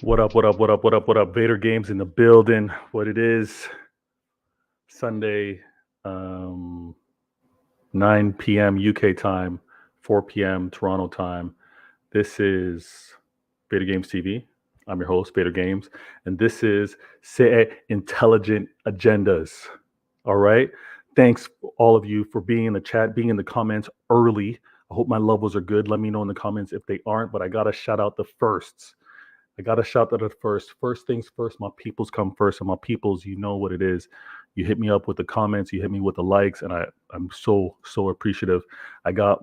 What up, what up, what up, what up, what up? Vader Games in the building. What it is, Sunday, 9 p.m. UK time, 4 p.m. Toronto time. This is Vader Games TV. I'm your host, Vader Games, and this is Citeh Intelligent Agendas. All right? Thanks, all of you, for being in the chat, being in the comments early. I hope my levels are good. Let me know in the comments if they aren't, but I got to shout out the firsts. I got to shout that at first. First things first, my peoples come first. And my peoples, you know what it is. You hit me up with the comments, you hit me with the likes, and I'm so appreciative. I got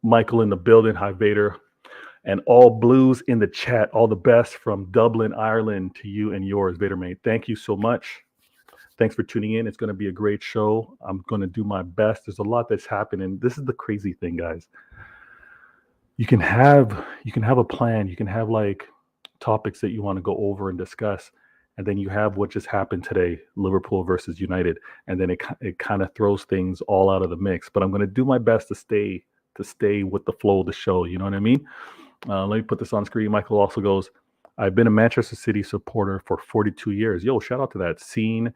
Michael in the building. Hi, Vader. And all blues in the chat. All the best from Dublin, Ireland to you and yours, Vader mate. Thank you so much. Thanks for tuning in. It's going to be a great show. I'm going to do my best. There's a lot that's happening. This is the crazy thing, guys. You can have a plan. You can have like topics that you want to go over and discuss, and then you have what just happened today, Liverpool versus United, and then it kind of throws things all out of the mix. But I'm going to do my best to stay with the flow of the show. You know what I mean? Let me put this on screen. Michael also goes, I've been a Manchester City supporter for 42 years. Yo, shout out to that. Seen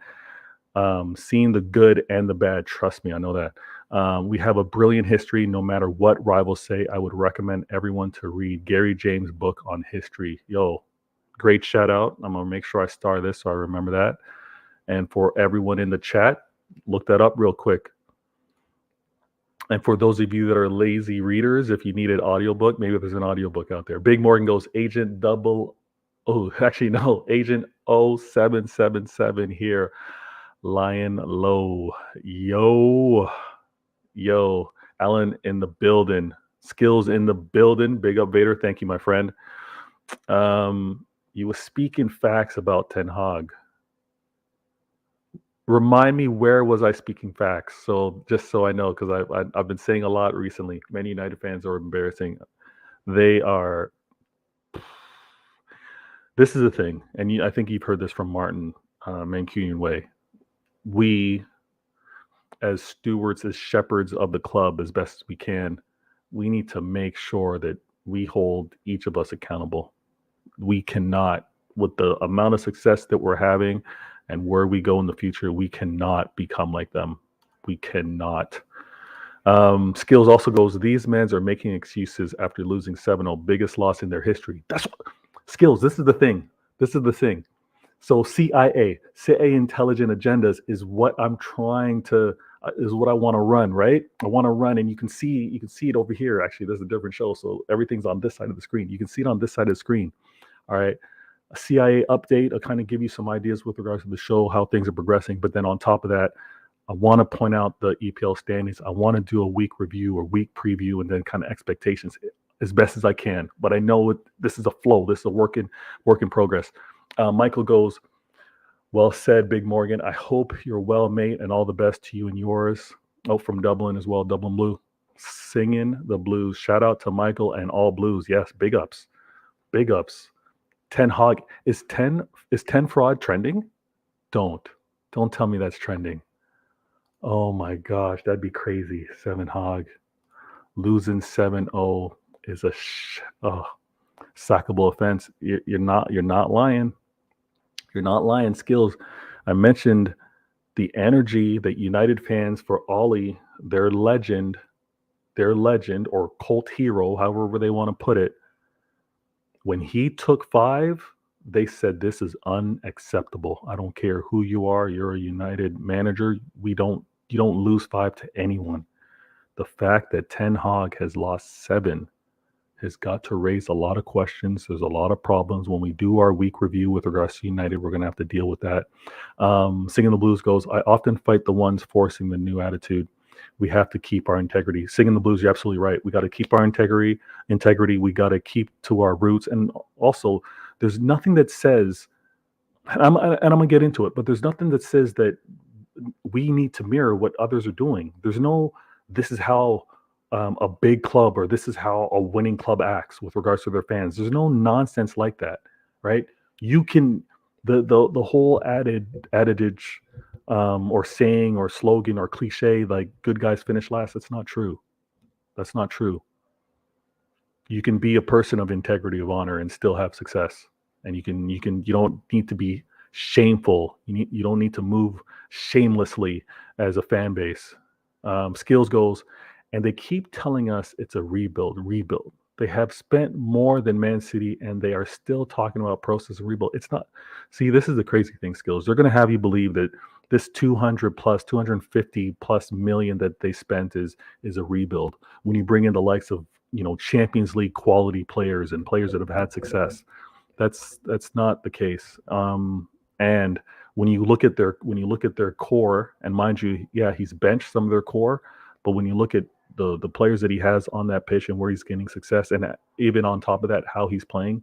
the good and the bad. Trust me, I know that. We have a brilliant history. No matter what rivals say, I would recommend everyone to read Gary James' book on history. Yo, great shout out. I'm going to make sure I star this so I remember that. And for everyone in the chat, look that up real quick. And for those of you that are lazy readers, if you need an audiobook, maybe there's an audiobook out there. Big Morgan goes, Agent 0777 here. Lion low. Yo, Alan in the building. Skills in the building. Big up, Vader. Thank you, my friend. You were speaking facts about Ten Hag. Remind me, where was I speaking facts? So just so I know, because I've been saying a lot recently. Many United fans are embarrassing. They are. This is the thing, and I think you've heard this from Martin Mancunian Way. We, as stewards, as shepherds of the club, as best as we can, we need to make sure that we hold each of us accountable. We cannot, with the amount of success that we're having and where we go in the future, we cannot become like them. We cannot. Skills also goes, these men are making excuses after losing 7-0, biggest loss in their history. That's what, Skills, this is the thing. So CIA, Intelligent Agendas, is what I'm trying to, is what I want to run, right? I want to run, and you can see it over here. Actually, there's a different show, so everything's on this side of the screen. You can see it on this side of the screen. All right. A CIA update. I'll kind of give you some ideas with regards to the show, how things are progressing. But then on top of that, I want to point out the EPL standings. I want to do a week review or week preview, and then kind of expectations as best as I can. But I know this is a flow. This is a work in progress. Michael goes, well said, Big Morgan. I hope you're well, mate, and all the best to you and yours. Oh, from Dublin as well, Dublin Blue. Singing the blues. Shout out to Michael and all blues. Yes, big ups. Big ups. Ten Hag. Is 10 fraud trending? Don't tell me that's trending. Oh my gosh, that'd be crazy. 7 Hag. Losing 7-0 is a sackable offense. You're not lying. You're not lying. Skills. I mentioned the energy that United fans for Ollie, their legend or cult hero, however they want to put it, when he took 5, they said this is unacceptable. I don't care who you are. You're a United manager. You don't lose 5 to anyone. The fact that Ten Hag has lost 7 has got to raise a lot of questions. There's a lot of problems. When we do our week review with regards to United, we're going to have to deal with that. Singing the Blues goes, I often fight the ones forcing the new attitude. We have to keep our integrity. Singing the Blues, you're absolutely right. We got to keep our integrity. We got to keep to our roots. And also, there's nothing that says, and I'm going to get into it, but there's nothing that says that we need to mirror what others are doing. There's no, this is how a big club or this is how a winning club acts with regards to their fans. There's no nonsense like that, right? You can, the whole adage or saying or slogan or cliche like good guys finish last, that's not true. That's not true. You can be a person of integrity, of honor, and still have success. and you don't need to be shameful. You don't need to move shamelessly as a fan base. Skills goes, and they keep telling us it's a rebuild. They have spent more than Man City, and they are still talking about process of rebuild. It's not. See, this is the crazy thing, Skills. They're going to have you believe that this 250 plus million that they spent is a rebuild. When you bring in the likes of Champions League quality players and players that have had success, that's not the case. And when you look at their core, and mind you, yeah, he's benched some of their core, but when you look at the players that he has on that pitch and where he's gaining success, and even on top of that, how he's playing,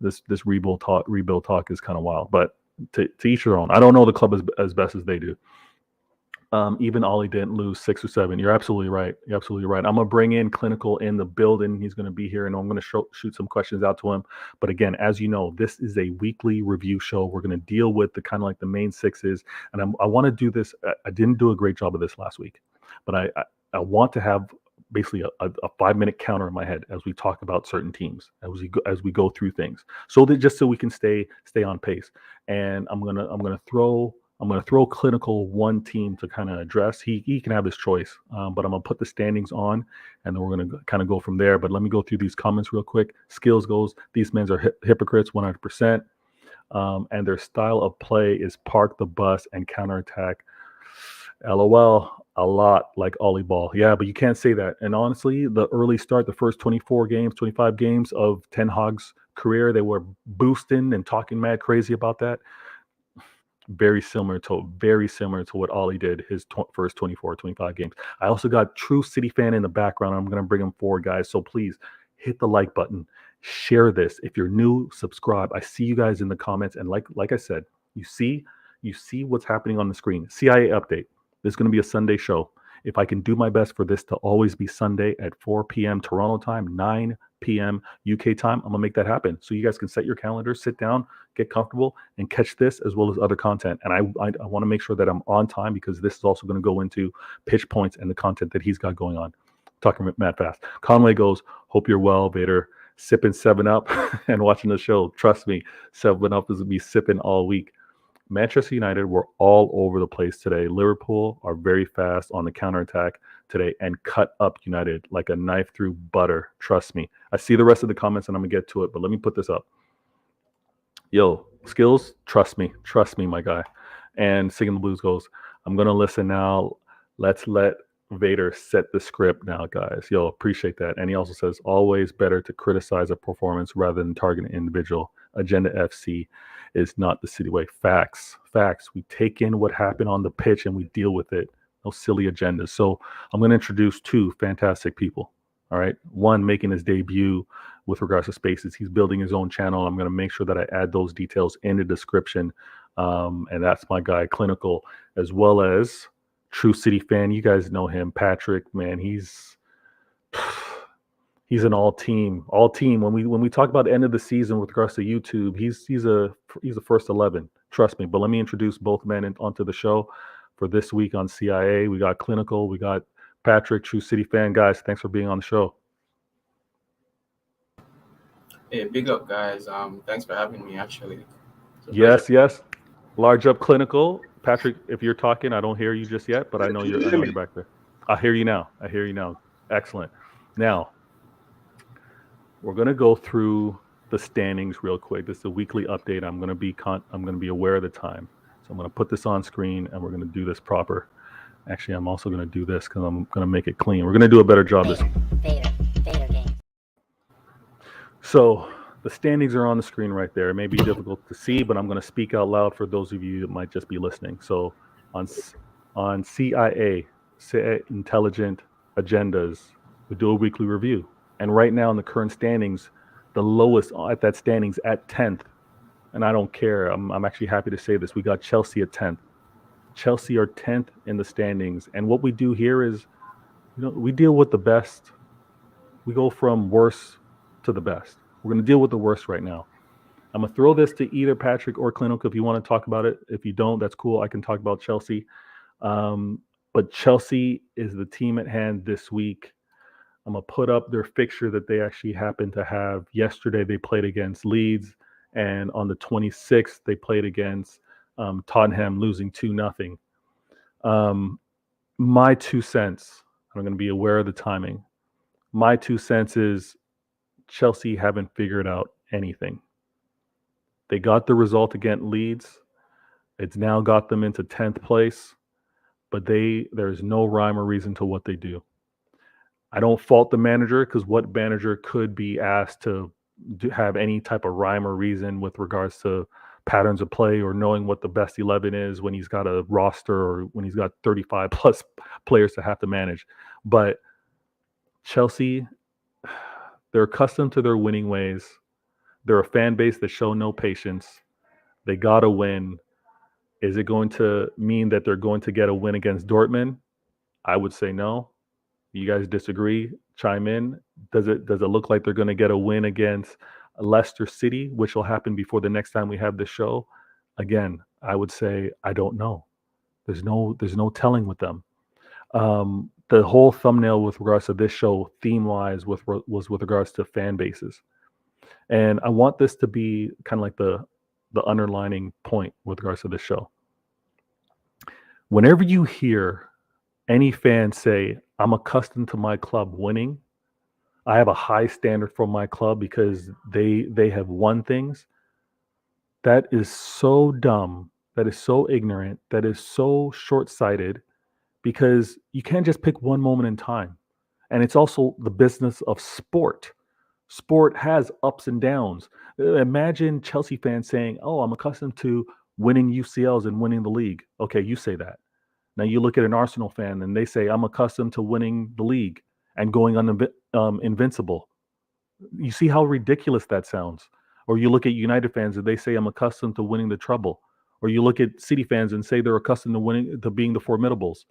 this rebuild talk is kind of wild. But to each their own. I don't know the club as best as they do. Even Ollie didn't lose 6 or 7. You're absolutely right. I'm gonna bring in Clinical in the building. He's gonna be here, and I'm gonna shoot some questions out to him. But again, as you know, this is a weekly review show. We're gonna deal with the kind of like the main sixes, and I want to do this. I didn't do a great job of this last week, but I want to have basically a 5-minute counter in my head as we talk about certain teams, as we go through things, so that just so we can stay on pace. And I'm gonna throw Clinical one team to kind of address. He can have his choice, but I'm gonna put the standings on, and then we're gonna kind of go from there. But let me go through these comments real quick. Skills goes, these men are hypocrites 100%, and their style of play is park the bus and counterattack. LOL. A lot like Ollie Ball. Yeah, but you can't say that. And honestly, the early start, the first 24 games, 25 games of Ten Hag's career, they were boosting and talking mad crazy about that. Very similar to what Ollie did his first 24, 25 games. I also got True City Fan in the background. I'm going to bring him forward, guys. So please hit the like button. Share this. If you're new, subscribe. I see you guys in the comments. And like I said, you see what's happening on the screen. CIA update. This is going to be a Sunday show. If I can do my best for this to always be Sunday at 4 p.m. Toronto time, 9 p.m. UK time, I'm going to make that happen. So you guys can set your calendar, sit down, get comfortable, and catch this as well as other content. And I want to make sure that I'm on time, because this is also going to go into pitch points and the content that he's got going on. Talking mad fast. Conway goes, hope you're well, Vader. Sipping 7-Up and watching the show. Trust me, 7-Up is going to be sipping all week. Manchester United were all over the place today. Liverpool are very fast on the counterattack today and cut up United like a knife through butter. Trust me. I see the rest of the comments and I'm going to get to it, but let me put this up. Yo, Skills, trust me, my guy. And Singing the Blues goes, I'm going to listen now. Let's let Vader set the script now, guys. Yo, appreciate that. And he also says, always better to criticize a performance rather than target an individual. Agenda FC is not the City way. Facts. We take in what happened on the pitch and we deal with it. No silly agendas. So I'm going to introduce 2 fantastic people. All right. One making his debut with regards to Spaces. He's building his own channel. I'm going to make sure that I add those details in the description. And that's my guy, Clinical, as well as True City Fan. You guys know him, Patrick. Man, he's an all team. When we talk about the end of the season with regards to YouTube, he's a first 11. Trust me. But let me introduce both men onto the show for this week on CIA. We got Clinical. We got Patrick, True City Fan. Guys, thanks for being on the show. Hey, big up, guys. Thanks for having me. Actually. Yes. Large up, Clinical. Patrick, if you're talking, I don't hear you just yet, but I know you're back there. I hear you now. Excellent. Now, we're going to go through the standings real quick. This is a weekly update. I'm going to be aware of the time. So I'm going to put this on screen and we're going to do this proper. Actually, I'm also going to do this because I'm going to make it clean. We're going to do a better job this week. Vader game. So the standings are on the screen right there. It may be difficult to see, but I'm going to speak out loud for those of you that might just be listening. So on CIA, Intelligent Agendas, we do a weekly review. And right now in the current standings, the lowest at that standings at 10th. And I don't care. I'm actually happy to say this. We got Chelsea at 10th. Chelsea are 10th in the standings. And what we do here is, we deal with the best. We go from worst to the best. We're going to deal with the worst right now. I'm going to throw this to either Patrick or Clinical if you want to talk about it. If you don't, that's cool. I can talk about Chelsea. But Chelsea is the team at hand this week. I'm going to put up their fixture that they actually happen to have. Yesterday, they played against Leeds, And on the 26th, they played against Tottenham, losing 2-0. My 2 cents, I'm going to be aware of the timing. My 2 cents is Chelsea haven't figured out anything. They got the result against Leeds. It's now got them into 10th place, but there's no rhyme or reason to what they do. I don't fault the manager, because what manager could be asked to have any type of rhyme or reason with regards to patterns of play or knowing what the best 11 is when he's got a roster or when he's got 35 plus players to have to manage. But Chelsea, they're accustomed to their winning ways. They're a fan base that show no patience. They got to win. Is it going to mean that they're going to get a win against Dortmund? I would say no. You guys disagree? Chime in. Does it look like they're going to get a win against Leicester City, which will happen before the next time we have this show? Again, I would say I don't know. There's no telling with them. The whole thumbnail with regards to this show, theme-wise, was with regards to fan bases, and I want this to be kind of like the underlining point with regards to this show. Whenever you hear any fan say, I'm accustomed to my club winning, I have a high standard for my club because they have won things, that is so dumb, that is so ignorant, that is so short-sighted, because you can't just pick one moment in time. And it's also the business of sport. Sport has ups and downs. Imagine Chelsea fans saying, oh, I'm accustomed to winning UCLs and winning the league. Okay, you say that. Now you look at an Arsenal fan and they say, I'm accustomed to winning the league and going invincible. You see how ridiculous that sounds? Or you look at United fans and they say, I'm accustomed to winning the treble. Or you look at City fans and say they're accustomed to being the Formidables.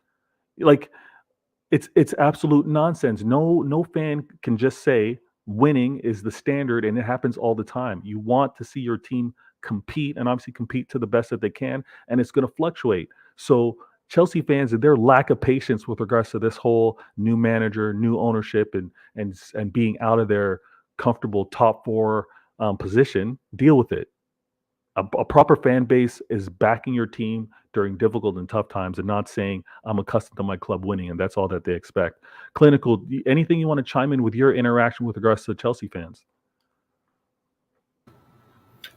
Like, it's absolute nonsense. No fan can just say winning is the standard, and it happens all the time. You want to see your team compete, and obviously compete to the best that they can, and it's going to fluctuate. So Chelsea fans and their lack of patience with regards to this whole new manager, new ownership, and being out of their comfortable top four position, deal with it. A proper fan base is backing your team during difficult and tough times, and not saying I'm accustomed to my club winning and that's all that they expect. Clinical, anything you want to chime in with your interaction with regards to Chelsea fans?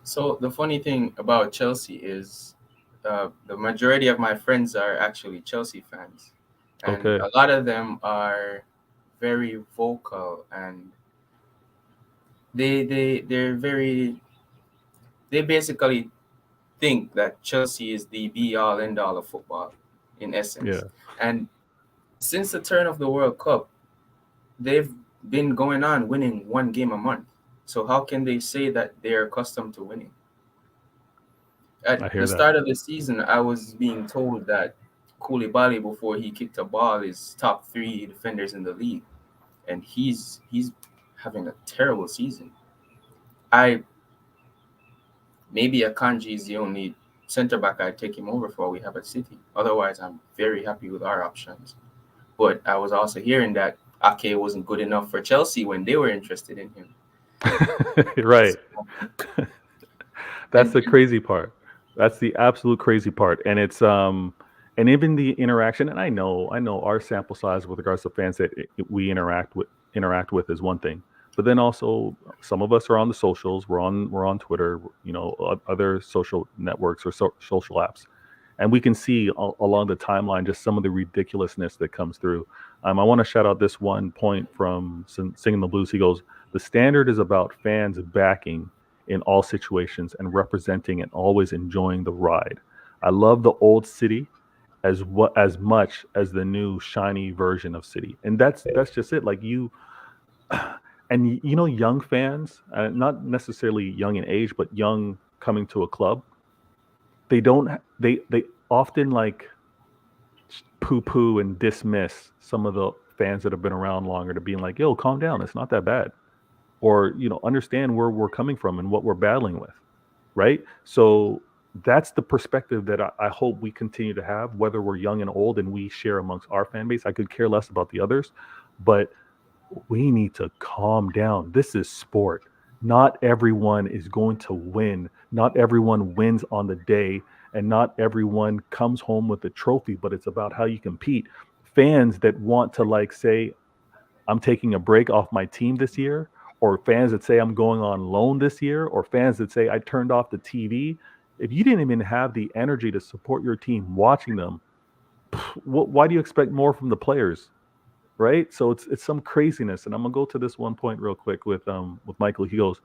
So the funny thing about Chelsea is the majority of my friends are actually Chelsea fans, and Okay. a lot of them are very vocal, and they're very, they basically think that Chelsea is the be all end all of football in essence. Yeah. And since the turn of the World Cup, they've been going on winning one game a month. So how can they say that they're accustomed to winning? I At hear the that. start of the season, I was being told that Koulibaly, before he kicked a ball, is top 3 defenders in the league, and he's having a terrible season. I Maybe Akanji is the only center back I'd take him over for we have at City. Otherwise, I'm very happy with our options. But I was also hearing that Ake wasn't good enough for Chelsea when they were interested in him. Right. That's And the crazy part. That's the absolute crazy part. And it's and even the interaction, and I know our sample size with regards to fans that we interact with is one thing. But then also some of us are on the socials, we're on Twitter, other social networks or social apps. And we can see along the timeline just some of the ridiculousness that comes through. I want to shout out this one point from Singing the Blues. He goes, the standard is about fans backing in all situations and representing and always enjoying the ride. I love the old City as much as the new shiny version of City, and that's just it. Like you, and young fans, not necessarily young in age, but young coming to a club. They often like poo-poo and dismiss some of the fans that have been around longer, to being like, yo, calm down, it's not that bad, or understand where we're coming from and what we're battling with, right? So that's the perspective that I hope we continue to have, whether we're young and old, and we share amongst our fan base. I could care less about the others, but we need to calm down. This is sport. not everyone is going to win. Not everyone wins on the day, and not everyone comes home with a trophy, but it's about how you compete. Fans that want to like say, I'm taking a break off my team this year, or fans that say I'm going on loan this year, or fans that say I turned off the TV. If you didn't even have the energy to support your team watching them, why do you expect more from the players? Right? So it's some craziness. And I'm gonna go to this one point real quick with Michael. He goes,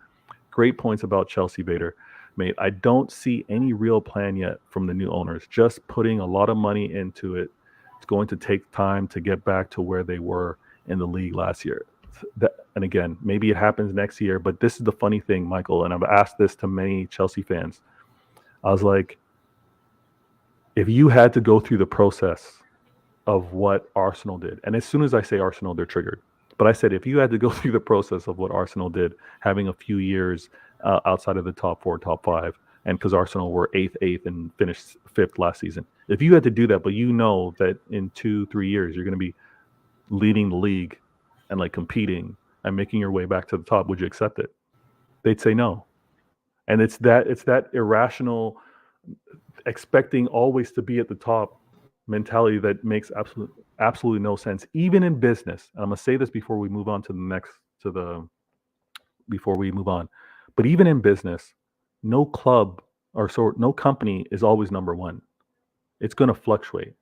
great points about Chelsea, Bader. Mate, I don't see any real plan yet from the new owners. Just putting a lot of money into it. It's going to take time to get back to where they were in the league last year. And again, maybe it happens next year, but this is the funny thing, Michael, and I've asked this to many Chelsea fans. I was like, if you had to go through the process of what Arsenal did, and as soon as I say Arsenal, they're triggered. But I said, if you had to go through the process of what Arsenal did, having a few years outside of the top 4, top 5, and because Arsenal were eighth, and finished 5th last season, if you had to do that, but you know that in 2-3 years you're going to be leading the league and like competing and making your way back to the top, would you accept it? They'd say no. And it's that irrational expecting always to be at the top mentality that makes absolutely no sense, even in business. And I'm gonna say this before we move on to the next before we move on. But even in business, no club no company is always number one. It's gonna fluctuate.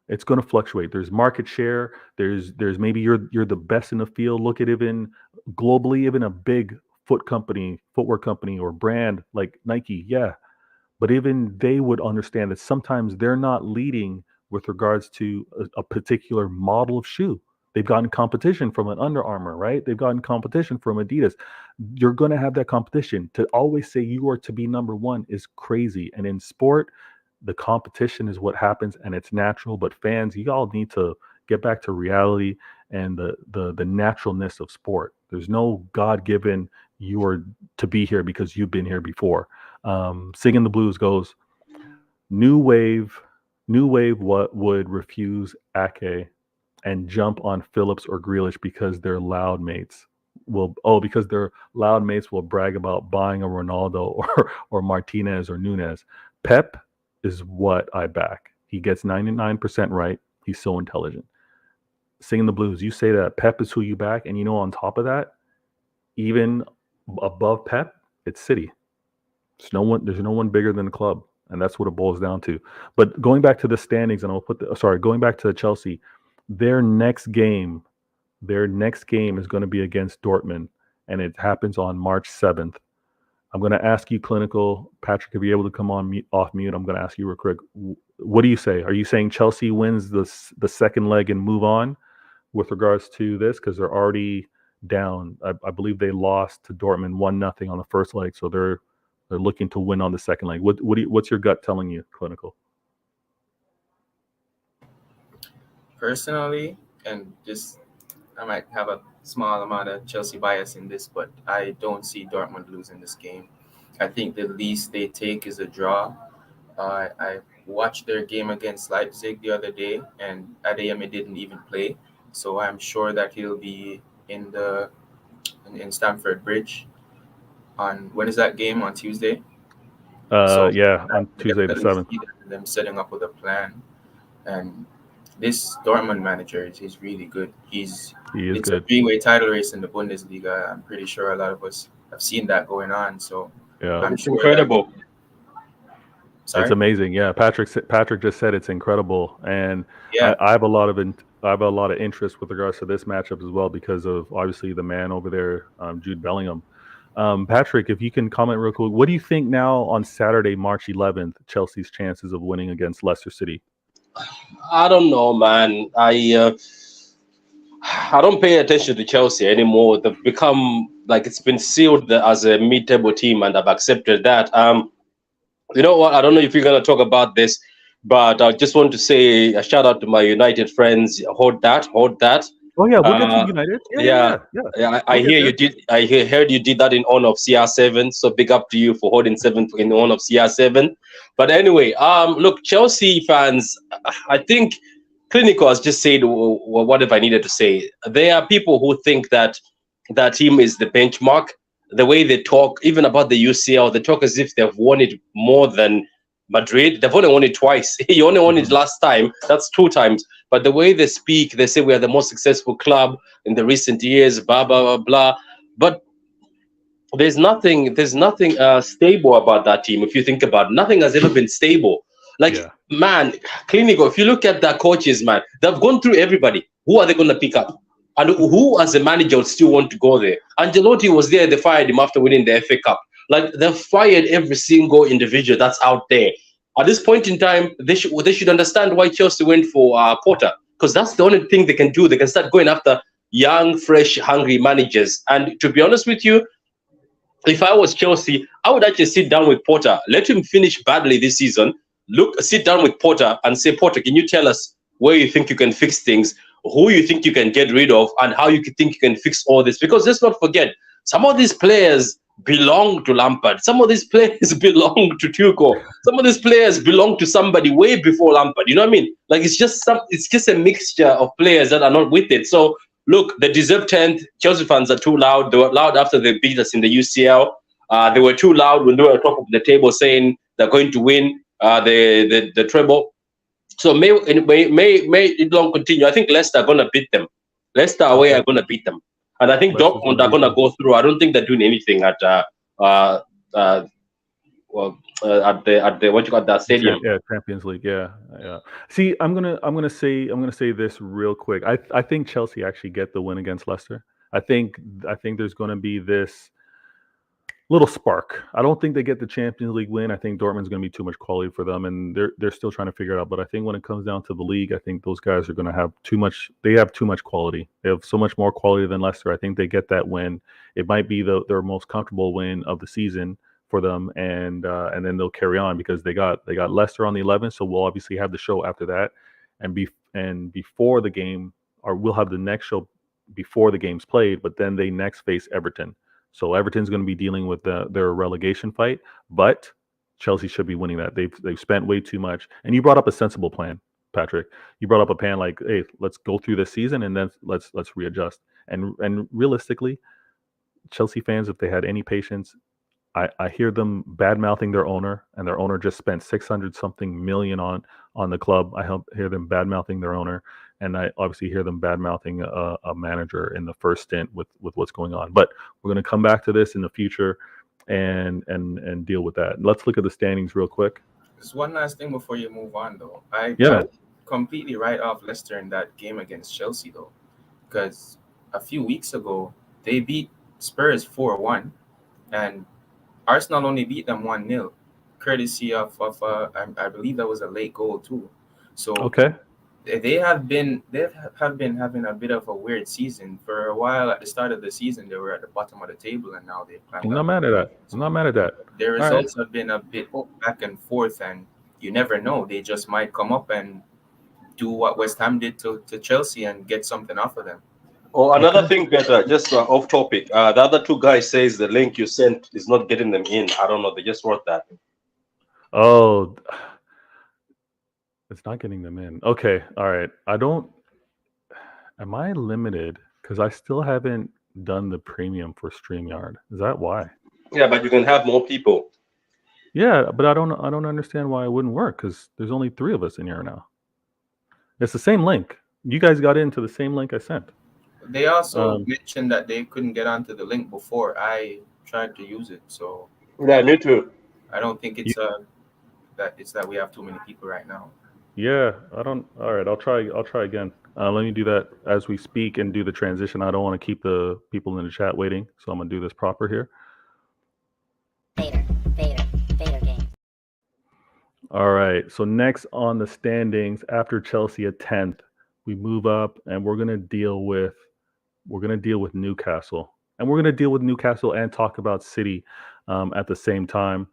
It's going to fluctuate. There's market share. There's maybe you're the best in the field. Look at even globally, even a big footwear company or brand like Nike. Yeah, but even they would understand that sometimes they're not leading with regards to a particular model of shoe. They've gotten competition from an Under Armour, right? They've gotten competition from Adidas. You're going to have that competition. To always say you are to be number one is crazy. And in sport, the competition is what happens, and it's natural. But fans, you all need to get back to reality and the naturalness of sport. There's no God-given you are to be here because you've been here before. Singing the Blues goes, new wave what would refuse Ake and jump on Phillips or Grealish because their loud mates will brag about buying a Ronaldo or Martinez or Nunez. Pep is what I back. He gets 99% right. He's so intelligent. Singing the Blues, you say that Pep is who you back, and on top of that, even above Pep, it's City. There's no one bigger than the club, and that's what it boils down to. But going back to the standings, and going back to Chelsea, their next game is going to be against Dortmund, and it happens on March 7th. I'm going to ask you, Clinical, Patrick, if you're able to come on off mute, I'm going to ask you real quick. What do you say? Are you saying Chelsea wins the second leg and move on with regards to this? Because they're already down. I believe they lost to Dortmund 1-0 on the first leg, so they're looking to win on the second leg. What's your gut telling you, Clinical? Personally, and I might have a small amount of Chelsea bias in this, but I don't see Dortmund losing this game. I think the least they take is a draw. I watched their game against Leipzig the other day, and Adeyemi didn't even play, so I'm sure that he'll be in Stamford Bridge. When is that game? On Tuesday? On Tuesday the 7th. Them setting up with a plan, and this Dortmund manager is really good. It's good. A three-way title race in the Bundesliga. I'm pretty sure a lot of us have seen that going on. So yeah, it's incredible. It's amazing. Yeah, Patrick just said it's incredible, and yeah, I have a lot of interest with regards to this matchup as well because of obviously the man over there, Jude Bellingham. Patrick, if you can comment real quick, what do you think now on Saturday, March 11th, Chelsea's chances of winning against Leicester City? I don't know, man. I don't pay attention to Chelsea anymore. They've become like it's been sealed as a mid-table team, and I've accepted that. You know what? I don't know if you're gonna talk about this, but I just want to say a shout out to my United friends. Hold that. Oh yeah, we'll get to United. Yeah. I hear you did. I heard you did that in honor of CR7. So big up to you for holding 7 in honor of CR7. But anyway, look, Chelsea fans, I think Clinical has just said whatever I needed to say. There are people who think that team is the benchmark. the way they talk, even about the UCL, they talk as if they've won it more than Madrid. They've only won it twice. You only won it last time. That's 2 times. But the way they speak, they say we are the most successful club in the recent years, blah, blah, blah, blah. But there's nothing stable about that team. If you think about it, nothing has ever been stable. Like, man, Clinical, if you look at the coaches, man, they've gone through everybody. Who are they going to pick up? And who, as a manager, would still want to go there? Ancelotti was there. They fired him after winning the FA Cup. Like, they've fired every single individual that's out there. At this point in time, they should understand why Chelsea went for Potter, because that's the only thing they can do. They can start going after young, fresh, hungry managers. And to be honest with you, if I was Chelsea, I would actually sit down with Potter. Let him finish badly this season. Sit down with Potter and say, Potter, can you tell us where you think you can fix things, who you think you can get rid of, and how you think you can fix all this? Because let's not forget, some of these players belong to Lampard. Some of these players belong to Tuchel. Some of these players belong to somebody way before Lampard. You know what I mean? Like, it's just a mixture of players that are not with it. So look, they deserve 10th. Chelsea fans are too loud. They were loud after they beat us in the UCL. They were too loud when they were on top of the table saying they're going to win the treble. So may it long continue. I think Leicester are going to beat them. Leicester away are going to beat them. And I think Dortmund are going to go through. I don't think they're doing anything at the what you got, that stadium. Yeah, Champions League. Yeah. See, I'm gonna say this real quick. I think Chelsea actually get the win against Leicester. I think there's going to be this little spark. I don't think they get the Champions League win. I think Dortmund's going to be too much quality for them, and they're still trying to figure it out. But I think when it comes down to the league, I think those guys are going to have too much. They have too much quality. They have so much more quality than Leicester. I think they get that win. It might be their most comfortable win of the season for them, and then they'll carry on because they got Leicester on the 11th. So we'll obviously have the show after that, and before the game, or we'll have the next show before the game's played. But then they next face Everton. So Everton's going to be dealing with their relegation fight, but Chelsea should be winning that. They've spent way too much. And you brought up a sensible plan, Patrick. You brought up a plan like, hey, let's go through this season and then let's readjust. And realistically, Chelsea fans, if they had any patience, I hear them bad mouthing their owner, and their owner just spent $600-something million on the club. I hear them bad mouthing their owner, and I obviously hear them bad mouthing a manager in the first stint with what's going on. But we're going to come back to this in the future and deal with that. Let's look at the standings real quick. Just one last thing before you move on, though. I completely write off Leicester in that game against Chelsea, though, because a few weeks ago they beat Spurs 4-1, and Arsenal only beat them 1-0, courtesy of I believe that was a late goal too. So okay, they have been having a bit of a weird season. For a while at the start of the season, they were at the bottom of the table, and now they've climbed. I'm not mad at that. Their results have been a bit back and forth, and you never know. They just might come up and do what West Ham did to Chelsea and get something off of them. Oh, another thing, better, just off topic. The other two guys says the link you sent is not getting them in. I don't know. They just wrote that. Oh, it's not getting them in. Okay. All right. Am I limited? Because I still haven't done the premium for StreamYard. Is that why? Yeah, but you can have more people. Yeah, but I don't understand why it wouldn't work, because there's only 3 of us in here now. It's the same link. You guys got into the same link I sent. They also mentioned that they couldn't get onto the link before I tried to use it. So yeah, me too. I don't think it's that we have too many people right now. Yeah, I don't. All right, I'll try again. Let me do that as we speak and do the transition. I don't want to keep the people in the chat waiting, so I'm gonna do this proper here. Vader game. All right. So next on the standings, after Chelsea at 10th, we move up and we're gonna deal with Newcastle, and we're gonna deal with Newcastle and talk about City at the same time.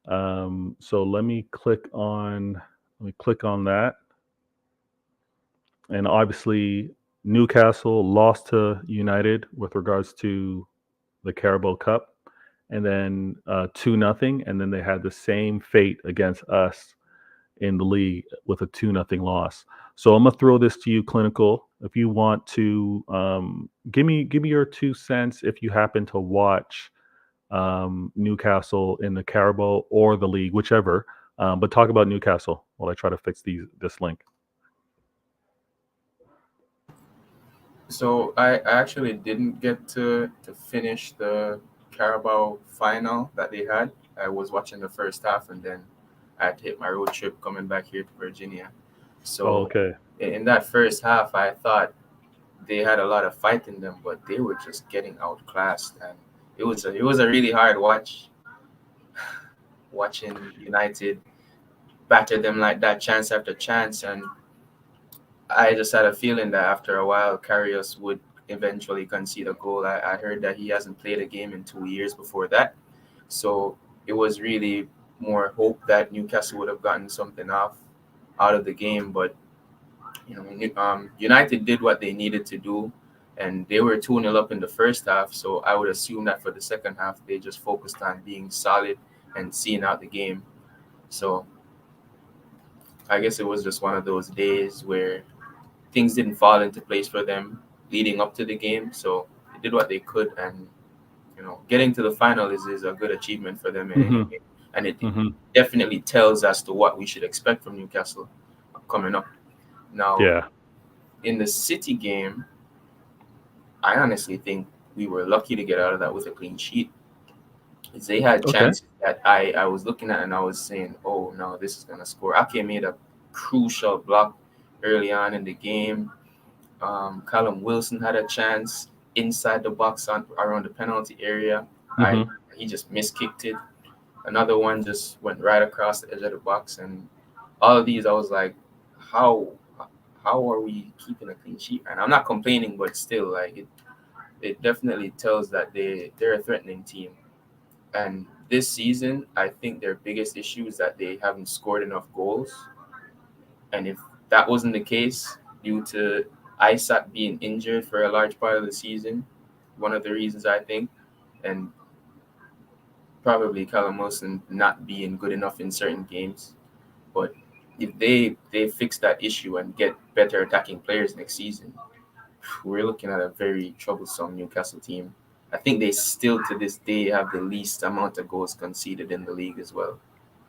So let me click on that. And obviously Newcastle lost to United with regards to the Carabao Cup, and then 2-0, and then they had the same fate against us in the league with a 2-0 loss. So I'm gonna throw this to you, Clinical. If you want to give me your 2 cents, if you happen to watch Newcastle in the Carabao or the league, whichever. But talk about Newcastle while I try to fix this link. So I actually didn't get to finish the Carabao final that they had. I was watching the first half, and then I had to hit my road trip coming back here to Virginia. So Okay. in that first half, I thought they had a lot of fight in them, but they were just getting outclassed, and it was a really hard watching United batter them like that, chance after chance. And I just had a feeling that after a while, Karius would eventually concede a goal. I heard that he hasn't played a game in 2 years before that. So it was really more hope that Newcastle would have gotten something out of the game. But, United did what they needed to do, and they were 2-0 up in the first half. So I would assume that for the second half, they just focused on being solid and seeing out the game. So I guess it was just one of those days where things didn't fall into place for them leading up to the game. So they did what they could, and getting to the final is a good achievement for them in any game. And it definitely tells us to what we should expect from Newcastle coming up. Now, in the City game, I honestly think we were lucky to get out of that with a clean sheet. They had chances that I was looking at and I was saying, oh, no, this is going to score. Ake made a crucial block early on in the game. Callum Wilson had a chance inside the box around the penalty area. He just miskicked it. Another one just went right across the edge of the box. And all of these, I was like, how are we keeping a clean sheet? And I'm not complaining, but still, like it definitely tells that they're a threatening team. And this season, I think their biggest issue is that they haven't scored enough goals. And if that wasn't the case, due to Isaac being injured for a large part of the season, one of the reasons I think, and probably Callum Wilson not being good enough in certain games. But if they fix that issue and get better attacking players next season, we're looking at a very troublesome Newcastle team. I think they still to this day have the least amount of goals conceded in the league as well.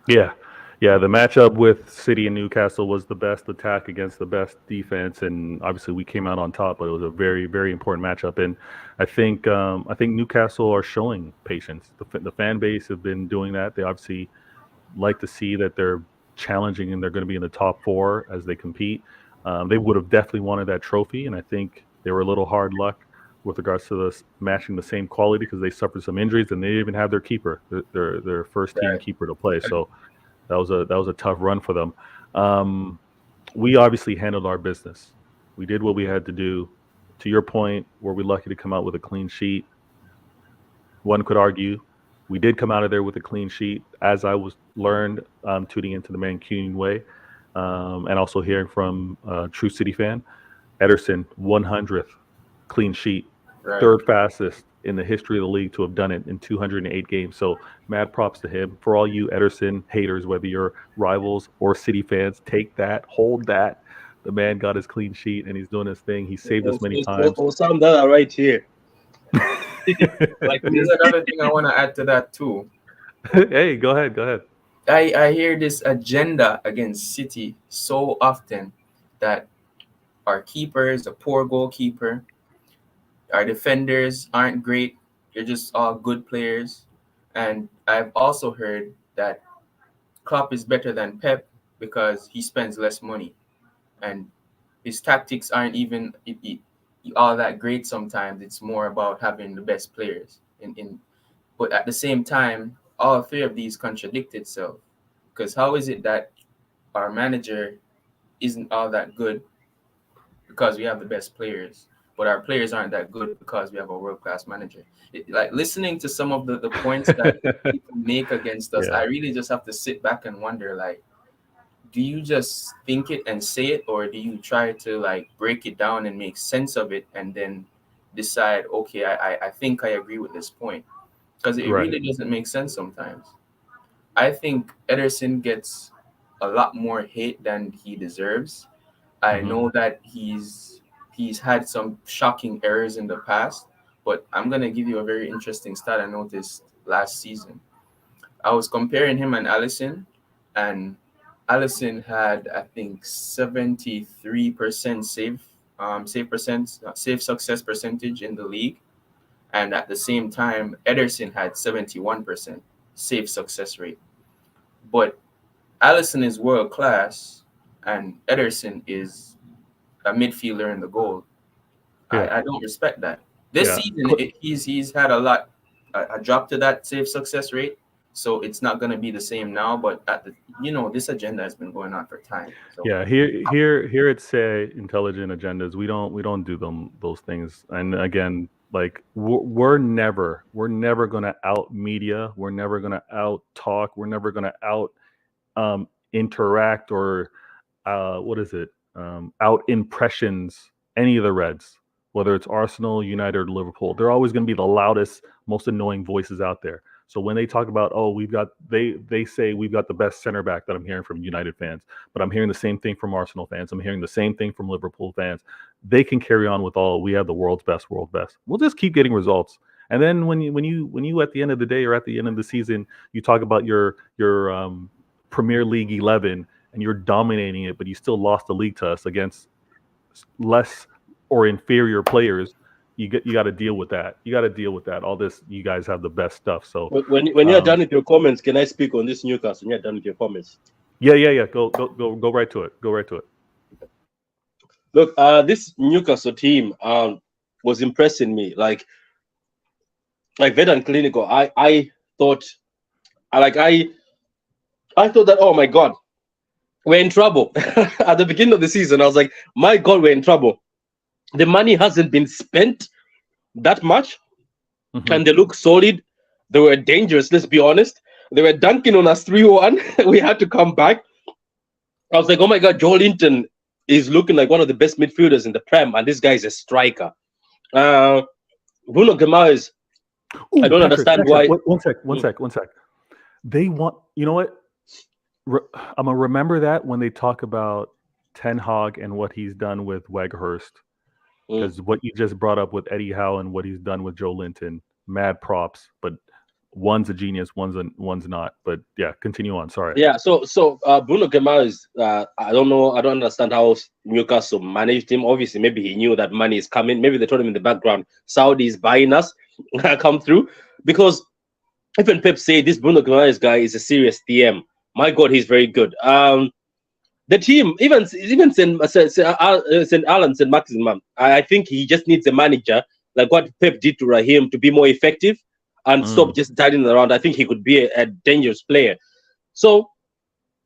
Yeah. The matchup with City and Newcastle was the best attack against the best defense, and obviously we came out on top. But it was a very, very important matchup, and I think Newcastle are showing patience. The fan base have been doing that. They obviously like to see that they're challenging and they're going to be in the top four as they compete. They would have definitely wanted that trophy, and I think they were a little hard luck with regards to this matching the same quality because they suffered some injuries and they didn't even have their keeper, their first team keeper to play. So that was a tough run for them. We obviously handled our business. We did what we had to do. To your point, were we lucky to come out with a clean sheet? One could argue we did come out of there with a clean sheet, as I was learned tuning into the Mancunian way, and also hearing from a true City fan. Ederson, 100th clean sheet, third fastest in the history of the league to have done it in 208 games. So mad props to him. For all you Ederson haters, whether you're rivals or City fans, take that, hold that. The man got his clean sheet and he's doing his thing. He saved us many times. Some that are right here. Like, there's another thing I want to add to that too. Hey, go ahead. I hear this agenda against City so often that our keeper is a poor goalkeeper. Our defenders aren't great. They're just all good players. And I've also heard that Klopp is better than Pep because he spends less money. And his tactics aren't even all that great sometimes. It's more about having the best players. But at the same time, all three of these contradict itself. Because how is it that our manager isn't all that good because we have the best players, but our players aren't that good because we have a world-class manager? Like, listening to some of the points that people make against us, I really just have to sit back and wonder, like, do you just think it and say it, or do you try to like break it down and make sense of it and then decide, okay, I think I agree with this point? Because it really doesn't make sense sometimes. I think Ederson gets a lot more hate than he deserves. I know that he's had some shocking errors in the past, but I'm going to give you a very interesting stat I noticed last season. I was comparing him and Allison, and Allison had, I think, 73% save success percentage in the league, and at the same time, Ederson had 71% save success rate. But Allison is world class, and Ederson is a midfielder in the goal. Yeah. I don't respect that. This Yeah. season, he's had a drop to that save success rate, so it's not going to be the same now. But this agenda has been going on for time. So. Yeah, here at Say Intelligent Agendas, we don't do those things. And again, like we're never gonna out media. We're never gonna out talk. We're never gonna out interact or out impressions any of the Reds, whether it's Arsenal, United, or Liverpool. They're always going to be the loudest, most annoying voices out there. So when they talk about, they say we've got the best center back, that I'm hearing from United fans, but I'm hearing the same thing from Arsenal fans. I'm hearing the same thing from Liverpool fans. They can carry on with we have the world's best. We'll just keep getting results. And then when you at the end of the day or at the end of the season, you talk about your Premier League 11 and you're dominating it, but you still lost the league to us against less or inferior players. You got to deal with that. All this, you guys have the best stuff. So when you're done with your comments, can I speak on this Newcastle? When you're done with your comments. Yeah. Go right to it. Look, this Newcastle team was impressing me. Like Vedan Clinical, I thought that, oh my God, we're in trouble. At the beginning of the season, I was like, my God, we're in trouble. The money hasn't been spent that much, and they look solid. They were dangerous, let's be honest. They were dunking on us 3-1. We had to come back. I was like, oh my God, Joe Linton is looking like one of the best midfielders in the Prem, and this guy is a striker. Bruno Guimaraes, I don't understand why. One sec. They want, you know what? I'm going to remember that when they talk about Ten Hag and what he's done with Weghorst. Because what you just brought up with Eddie Howe and what he's done with Joe Linton, mad props. But one's a genius, one's not. But yeah, continue on. Sorry. Yeah. So Bruno Guimaraes, I don't know. I don't understand how Newcastle managed him. Obviously, maybe he knew that money is coming. Maybe they told him in the background, Saudi is buying us, come through. Because even Pep said this Bruno Guimaraes guy is a serious TM. My God, he's very good. The team, even St. Alan, St. Maximum, I think he just needs a manager like what Pep did to Raheem to be more effective and stop just tiding around. I think he could be a dangerous player. So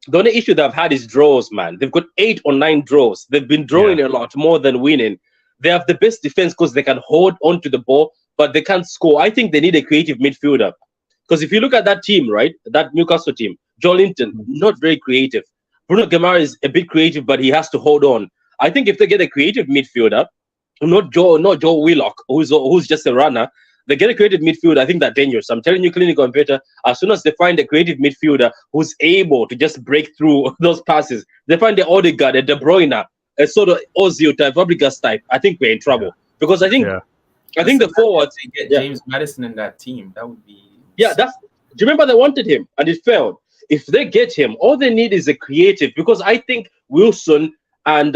the only issue they've had is draws, man. They've got 8 or 9 draws. They've been drawing a lot more than winning. They have the best defense because they can hold onto the ball, but they can't score. I think they need a creative midfielder. Because if you look at that team, right, that Newcastle team, Joe Linton, not very creative. Bruno Guimaraes is a bit creative, but he has to hold on. I think if they get a creative midfielder, not Joe Willock, who's just a runner, they get a creative midfielder, I think they're dangerous. I'm telling you, Clinical and Peter, as soon as they find a creative midfielder who's able to just break through those passes, they find the Odegaard, a De Bruyne, a sort of Ozil type, Fabregas type, I think we're in trouble. Because I think the forwards get James Maddison in that team. That would be do you remember they wanted him and it failed? If they get him, all they need is a creative, because I think Wilson and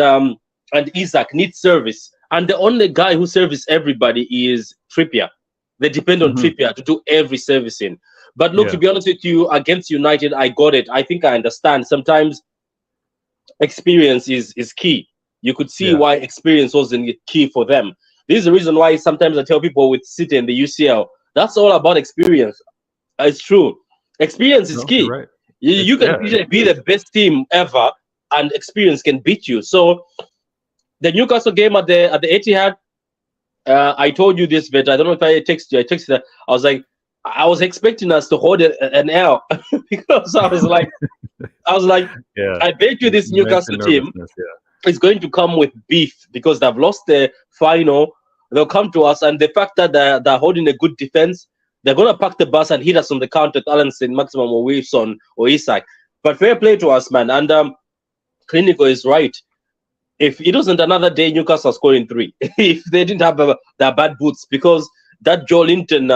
Isaac need service, and the only guy who services everybody is Trippier. They depend on Trippier to do every servicing. But look, to be honest with you, against United, I got it. I think I understand. Sometimes experience is key. You could see why experience wasn't key for them. This is the reason why sometimes I tell people with Citeh and the UCL, that's all about experience. It's true. Experience is key. Right. You can be the best team ever, and experience can beat you. So the Newcastle game at the Etihad, I told you this, but I don't know if I texted you. I texted. I was like, I was expecting us to hold an L because I was like, I bet you this Newcastle team is going to come with beef because they've lost the final. They'll come to us, and the fact that they're holding a good defense, they're going to pack the bus and hit us on the counter at Alan St. Maximum or Wilson or Isaac. But fair play to us, man. And Clinical is right. If it wasn't another day, Newcastle scoring 3. If they didn't have their bad boots, because that Joe Linton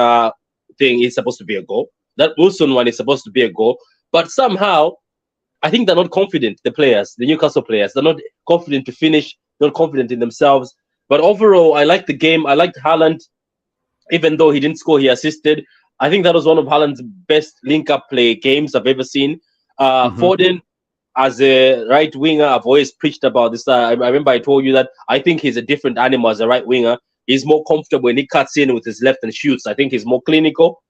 thing is supposed to be a goal. That Wilson one is supposed to be a goal. But somehow, I think they're not confident, the players, the Newcastle players. They're not confident to finish, not confident in themselves. But overall, I liked the game. I liked Haaland. Even though he didn't score, he assisted. I think that was one of Haaland's best link-up play games I've ever seen. Foden, as a right winger, I've always preached about this. I remember I told you that I think he's a different animal as a right winger. He's more comfortable when he cuts in with his left and shoots. I think he's more clinical.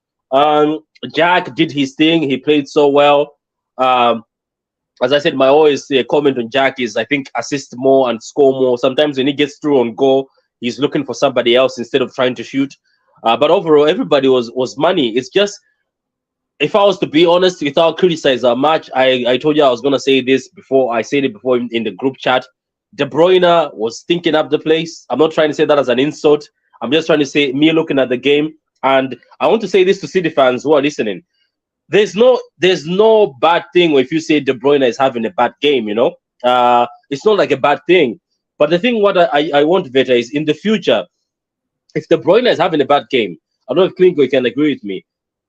Jack did his thing. He played so well. As I said, my always comment on Jack is I think assist more and score more. Sometimes when he gets through on goal, he's looking for somebody else instead of trying to shoot. But overall, everybody was money. It's just, if I was to be honest, without criticizing our match, I told you I was going to say this before. I said it before in the group chat. De Bruyne was stinking up the place. I'm not trying to say that as an insult. I'm just trying to say me looking at the game. And I want to say this to City fans who are listening. There's no bad thing if you say De Bruyne is having a bad game, you know. It's not like a bad thing. But the thing what I want, Veta, is in the future, if De Bruyne is having a bad game, I don't know if Klinko can agree with me.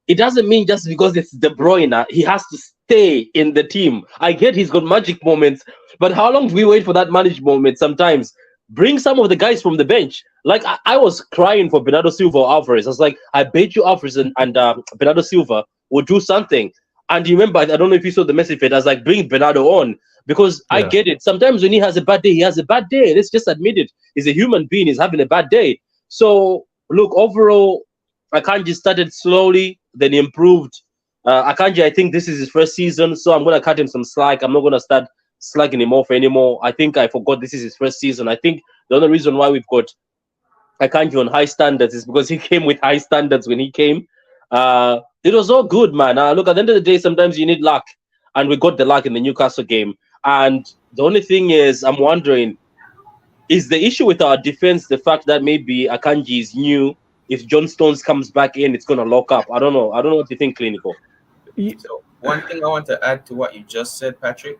It doesn't mean just because it's De Bruyne, he has to stay in the team. I get he's got magic moments, but how long do we wait for that magic moment sometimes? Bring some of the guys from the bench. Like, I was crying for Bernardo Silva or Alvarez. I was like, I bet you Alvarez and Bernardo Silva will do something. And you remember, I don't know if you saw the message, I was like, bring Bernardo on. Because I get it. Sometimes when he has a bad day, he has a bad day. Let's just admit it. He's a human being. He's having a bad day. So, look, overall, Akanji started slowly, then improved. Akanji, I think this is his first season, so I'm going to cut him some slack. I'm not going to start slagging him off anymore. I think I forgot this is his first season. I think the only reason why we've got Akanji on high standards is because he came with high standards when he came. It was all good, man. Look, at the end of the day, sometimes you need luck, and we got the luck in the Newcastle game. And the only thing is, I'm wondering, is the issue with our defense the fact that maybe Akanji is new? If John Stones comes back in, it's going to lock up. I don't know. I don't know what you think, Clinical. So one thing I want to add to what you just said, Patrick,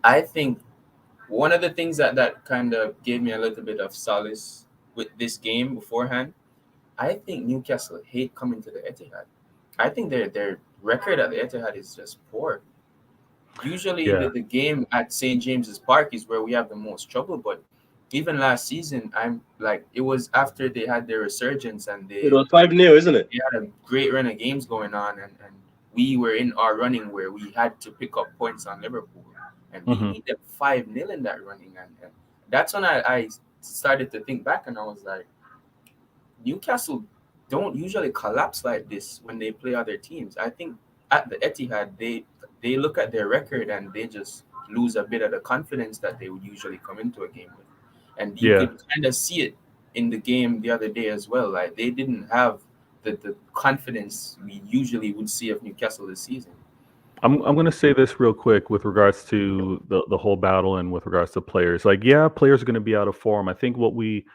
I think one of the things that kind of gave me a little bit of solace with this game beforehand, I think Newcastle hate coming to the Etihad. I think their record at the Etihad is just poor. Usually the game at St. James's Park is where we have the most trouble, but even last season, I'm like, it was after they had their resurgence and it was 5-0, isn't it? They had a great run of games going on, and we were in our running where we had to pick up points on Liverpool, and we needed 5-0 in that running, and that's when I started to think back, and I was like, Newcastle don't usually collapse like this when they play other teams. I think at the Etihad, they look at their record and they just lose a bit of the confidence that they would usually come into a game with. And you could kind of see it in the game the other day as well. Like, they didn't have the confidence we usually would see of Newcastle this season. I'm going to say this real quick with regards to the whole battle and with regards to players. Like, players are going to be out of form. I think what we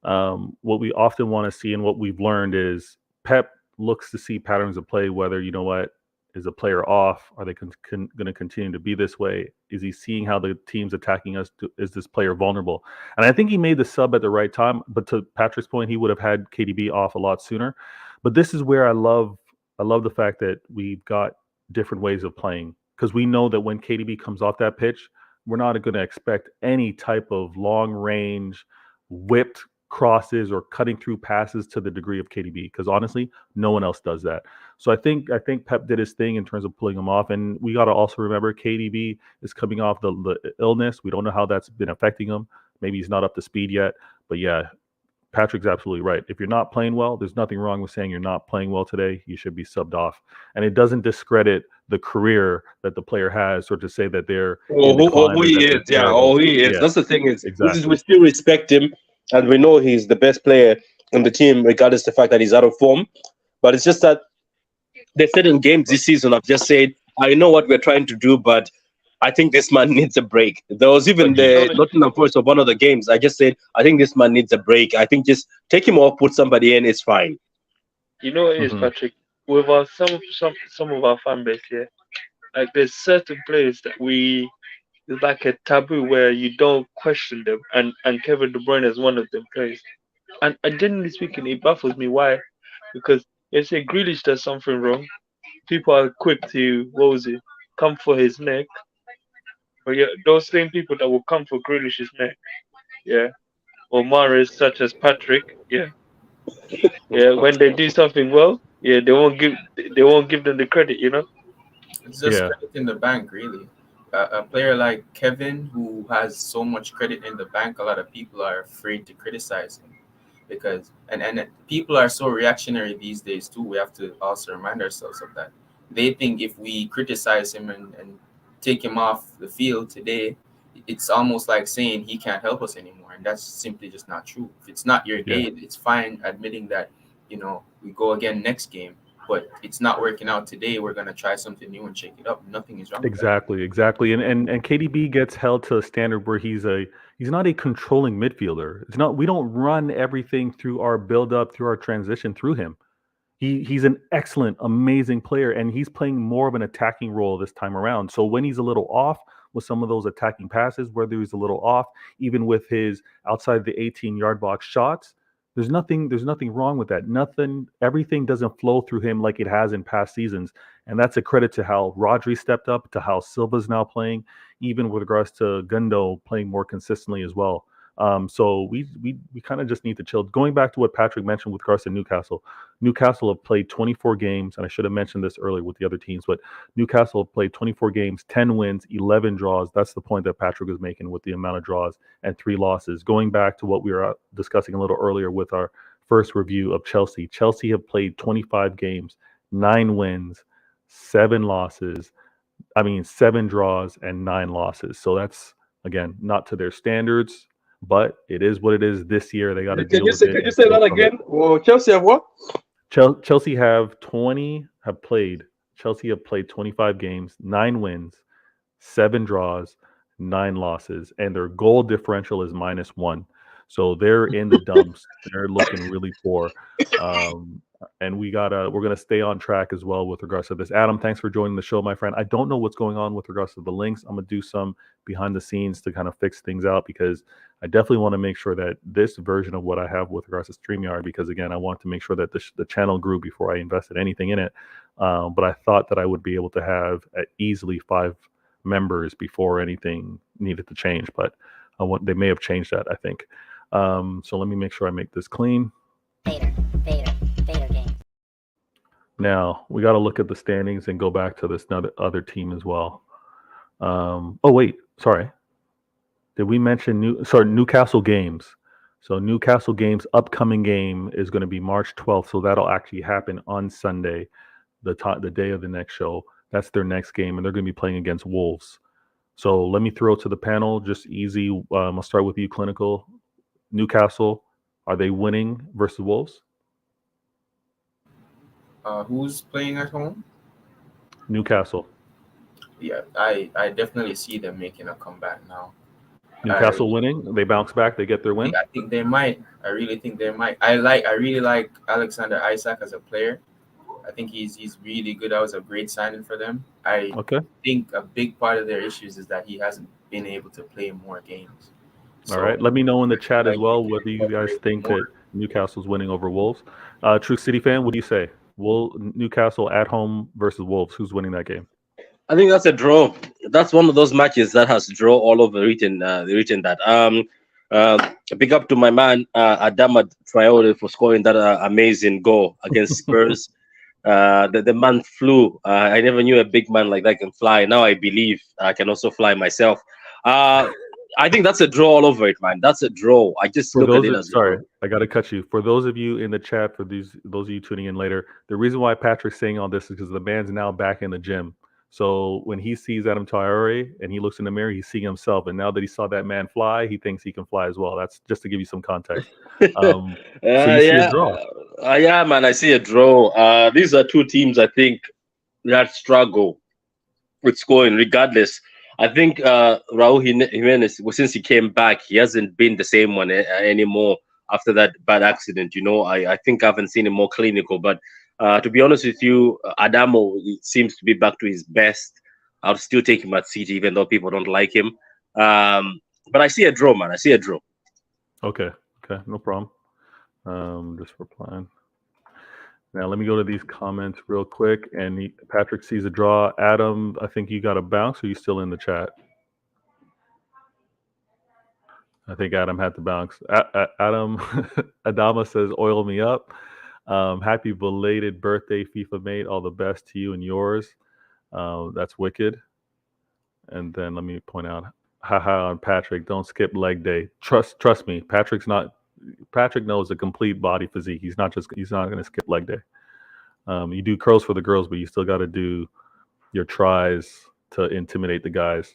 often want to see and what we've learned is Pep looks to see patterns of play, whether, you know what, is a player off? Are they going to continue to be this way? Is he seeing how the team's attacking us? Is this player vulnerable? And I think he made the sub at the right time. But to Patrick's point, he would have had KDB off a lot sooner. But this is where I love the fact that we've got different ways of playing, because we know that when KDB comes off that pitch, we're not going to expect any type of long range whipped crosses or cutting through passes to the degree of KDB, because honestly, no one else does that. So I think Pep did his thing in terms of pulling him off, and we got to also remember KDB is coming off the illness. We don't know how that's been affecting him. Maybe he's not up to speed yet, but yeah, Patrick's absolutely right. If you're not playing well, there's nothing wrong with saying you're not playing well today. You should be subbed off, and it doesn't discredit the career that the player has, or to say that they're who he is. Yeah. That's the thing is, exactly. We still respect him, and we know he's the best player in the team, regardless of the fact that he's out of form. But it's just that there's certain games this season I've just said, I know what we're trying to do, but I think this man needs a break. There was even the Nottingham Forest of one of the games. I just said, I think this man needs a break. I think just take him off, put somebody in, it's fine. You know what it is, Patrick? With our some of our fan base here, like there's certain players that it's like a taboo where you don't question them, and Kevin De Bruyne is one of them players. And generally speaking, it baffles me why, because If say Grealish does something wrong, people are quick to come for his neck. But yeah, those same people that will come for Grealish's neck, yeah, or Mahrez, such as Patrick, yeah, when they do something well, yeah, they won't give them the credit, It's just credit in the bank, really. A player like Kevin, who has so much credit in the bank, a lot of people are afraid to criticize him because and people are so reactionary these days too. We have to also remind ourselves of that. They think if we criticize him and take him off the field today, it's almost like saying he can't help us anymore, and that's simply just not true. If it's not your day, it's fine admitting that we go again next game. But it's not working out today. We're gonna try something new and shake it up. Nothing is wrong. Exactly. And KDB gets held to a standard where he's not a controlling midfielder. It's not. We don't run everything through our build up, through our transition through him. He's an excellent, amazing player, and he's playing more of an attacking role this time around. So when he's a little off with some of those attacking passes, whether he's a little off, even with his outside the 18-yard box shots. There's nothing wrong with that. Everything doesn't flow through him like it has in past seasons. And that's a credit to how Rodri stepped up, to how Silva's now playing, even with regards to Gundo playing more consistently as well. So we kind of just need to chill. Going back to what Patrick mentioned with regards to Newcastle. Newcastle have played 24 games, and I should have mentioned this earlier with the other teams, but Newcastle have played 24 games, 10 wins, 11 draws. That's the point that Patrick was making with the amount of draws and 3 losses. Going back to what we were discussing a little earlier with our first review of Chelsea. Chelsea have played 25 games, 9 wins, 7 draws, and 9 losses. So that's, again, not to their standards. But it is what it is this year. They got to deal with it. Could you say that again? Well, Chelsea have what? Chelsea have played 25 games, 9 wins, 7 draws, 9 losses, and their goal differential is -1. So they're in the dumps. They're looking really poor. And we're gonna stay on track as well with regards to this. Adam, thanks for joining the show, my friend. I don't know what's going on with regards to the links. I'm gonna do some behind the scenes to kind of fix things out, because I definitely want to make sure that this version of what I have with regards to StreamYard, because again, I want to make sure that the channel grew before I invested anything in it. But I thought that I would be able to have easily 5 members before anything needed to change, but they may have changed that, I think. So let me make sure I make this clean. Vader game. Now we got to look at the standings and go back to this other team as well. Oh wait, sorry. Did we mention Newcastle games? So Newcastle games upcoming game is going to be March 12th. So that'll actually happen on Sunday, the day of the next show. That's their next game, and they're going to be playing against Wolves. So let me throw it to the panel, just easy. I'll start with you, Clinical. Newcastle, are they winning versus Wolves? Who's playing at home? Newcastle. Yeah, I definitely see them making a comeback now. Newcastle winning? They bounce back. They get their win. I think they might. I really think they might. I really like Alexander Isak as a player. I think he's really good. That was a great signing for them. I think a big part of their issues is that he hasn't been able to play more games. All right. Let me know in the chat as well whether you guys think that Newcastle's winning over Wolves. True City fan, what do you say? Newcastle at home versus Wolves. Who's winning that game? I think that's a draw. That's one of those matches that has draw all over written that. Big up to my man Adama Traore for scoring that amazing goal against Spurs. The man flew. I never knew a big man like that can fly. Now I believe I can also fly myself. I think that's a draw all over it, man. That's a draw. I just look at it as sorry, I got to cut you. For those of you in the chat, for those of you tuning in later, the reason why Patrick's saying all this is because the man's now back in the gym. So when he sees Adam Traore and he looks in the mirror, he's seeing himself. And now that he saw that man fly, he thinks he can fly as well. That's just to give you some context. So you see a draw. Yeah, man, I see a draw. These are two teams, I think, that struggle with scoring regardless. I think Raul Jimenez, since he came back, he hasn't been the same one anymore after that bad accident. I think I haven't seen him more clinical. But to be honest with you, Adamo seems to be back to his best. I'll still take him at City, even though people don't like him. But I see a draw, man. I see a draw. Okay, no problem. Just replying. Now let me go to these comments real quick. And Patrick sees a draw. Adam, I think you got a bounce. Or are you still in the chat? I think Adam had to bounce. Adam Adama says, "Oil me up." Happy belated birthday, FIFA mate. All the best to you and yours. That's wicked. And then let me point out, haha on Patrick. Don't skip leg day. Trust me. Patrick knows a complete body physique. He's not going to skip leg day. You do curls for the girls, but you still got to do your tries to intimidate the guys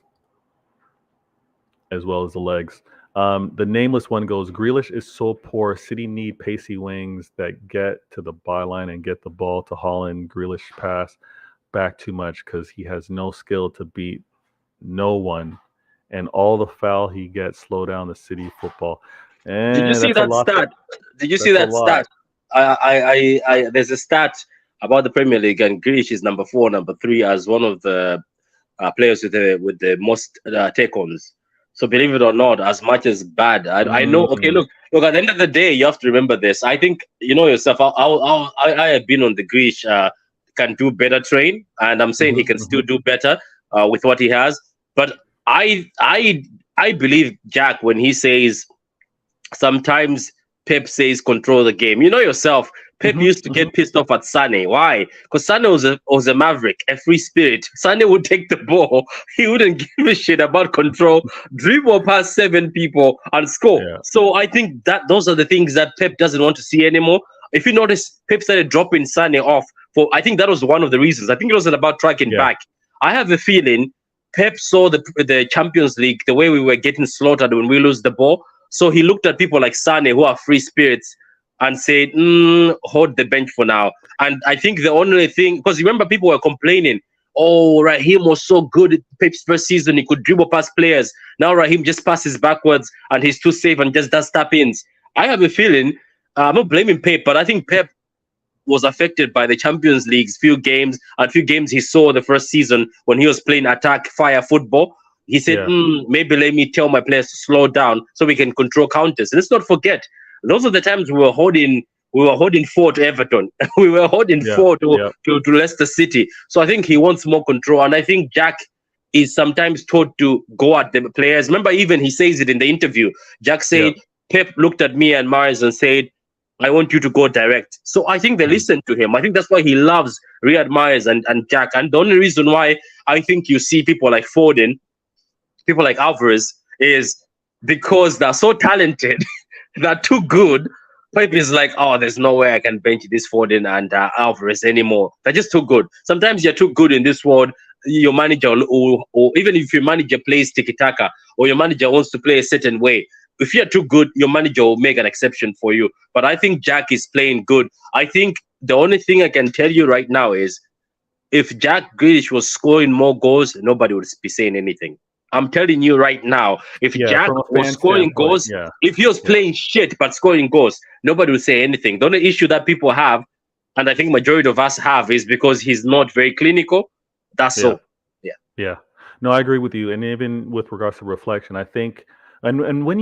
as well as the legs. The nameless one goes, Grealish is so poor. City need pacey wings that get to the byline and get the ball to Holland. Grealish pass back too much because he has no skill to beat no one. And all the foul he gets slow down the City football. Did you see that stat? Did you see that stat? There's a stat about the Premier League, and Grealish is number 4, number 3 as one of the players with the most take-ons. So believe it or not, as much as bad, I know. Okay, look. At the end of the day, you have to remember this. I think you know yourself. I have been on the Grealish can do better train, and I'm saying he can still do better with what he has. But I believe Jack when he says sometimes Pep says control the game. You know yourself. Pep used to get pissed off at Sané. Why? Because Sané was a maverick, a free spirit. Sané would take the ball. He wouldn't give a shit about control, dribble past 7 people and score. Yeah. So I think that those are the things that Pep doesn't want to see anymore. If you notice, Pep started dropping Sané off. I think that was one of the reasons. I think it wasn't about tracking back. I have a feeling Pep saw the Champions League, the way we were getting slaughtered when we lose the ball. So he looked at people like Sané who are free spirits and said, hold the bench for now. And I think the only thing, because remember people were complaining, oh, Raheem was so good at Pep's first season, he could dribble past players. Now Raheem just passes backwards and he's too safe and just does tap-ins. I have a feeling, I'm not blaming Pep, but I think Pep was affected by the Champions League's few games he saw the first season when he was playing attack fire football. He said, maybe let me tell my players to slow down so we can control counters. And let's not forget, those are the times we were holding 4 to Everton. We were holding 4 to Leicester City. So I think he wants more control. And I think Jack is sometimes taught to go at the players. Remember, even he says it in the interview. Jack said, Pep looked at me and Mahrez and said, I want you to go direct. So I think they listen to him. I think that's why he loves Riyad Mahrez and Jack. And the only reason why I think you see people like Foden, people like Alvarez, is because they're so talented. They're too good. Pep is like, oh, there's no way I can bench this Foden and Alvarez anymore. They're just too good. Sometimes you're too good in this world. Your manager, or even if your manager plays tiki-taka, or your manager wants to play a certain way, if you're too good, your manager will make an exception for you. But I think Jack is playing good. I think the only thing I can tell you right now is if Jack Grealish was scoring more goals, nobody would be saying anything. I'm telling you right now, if Jack was scoring goals, if he was playing shit but scoring goals, nobody would say anything. The only issue that people have, and I think majority of us have, is because he's not very clinical. That's all. Yeah. No, I agree with you. And even with regards to reflection, I think, and when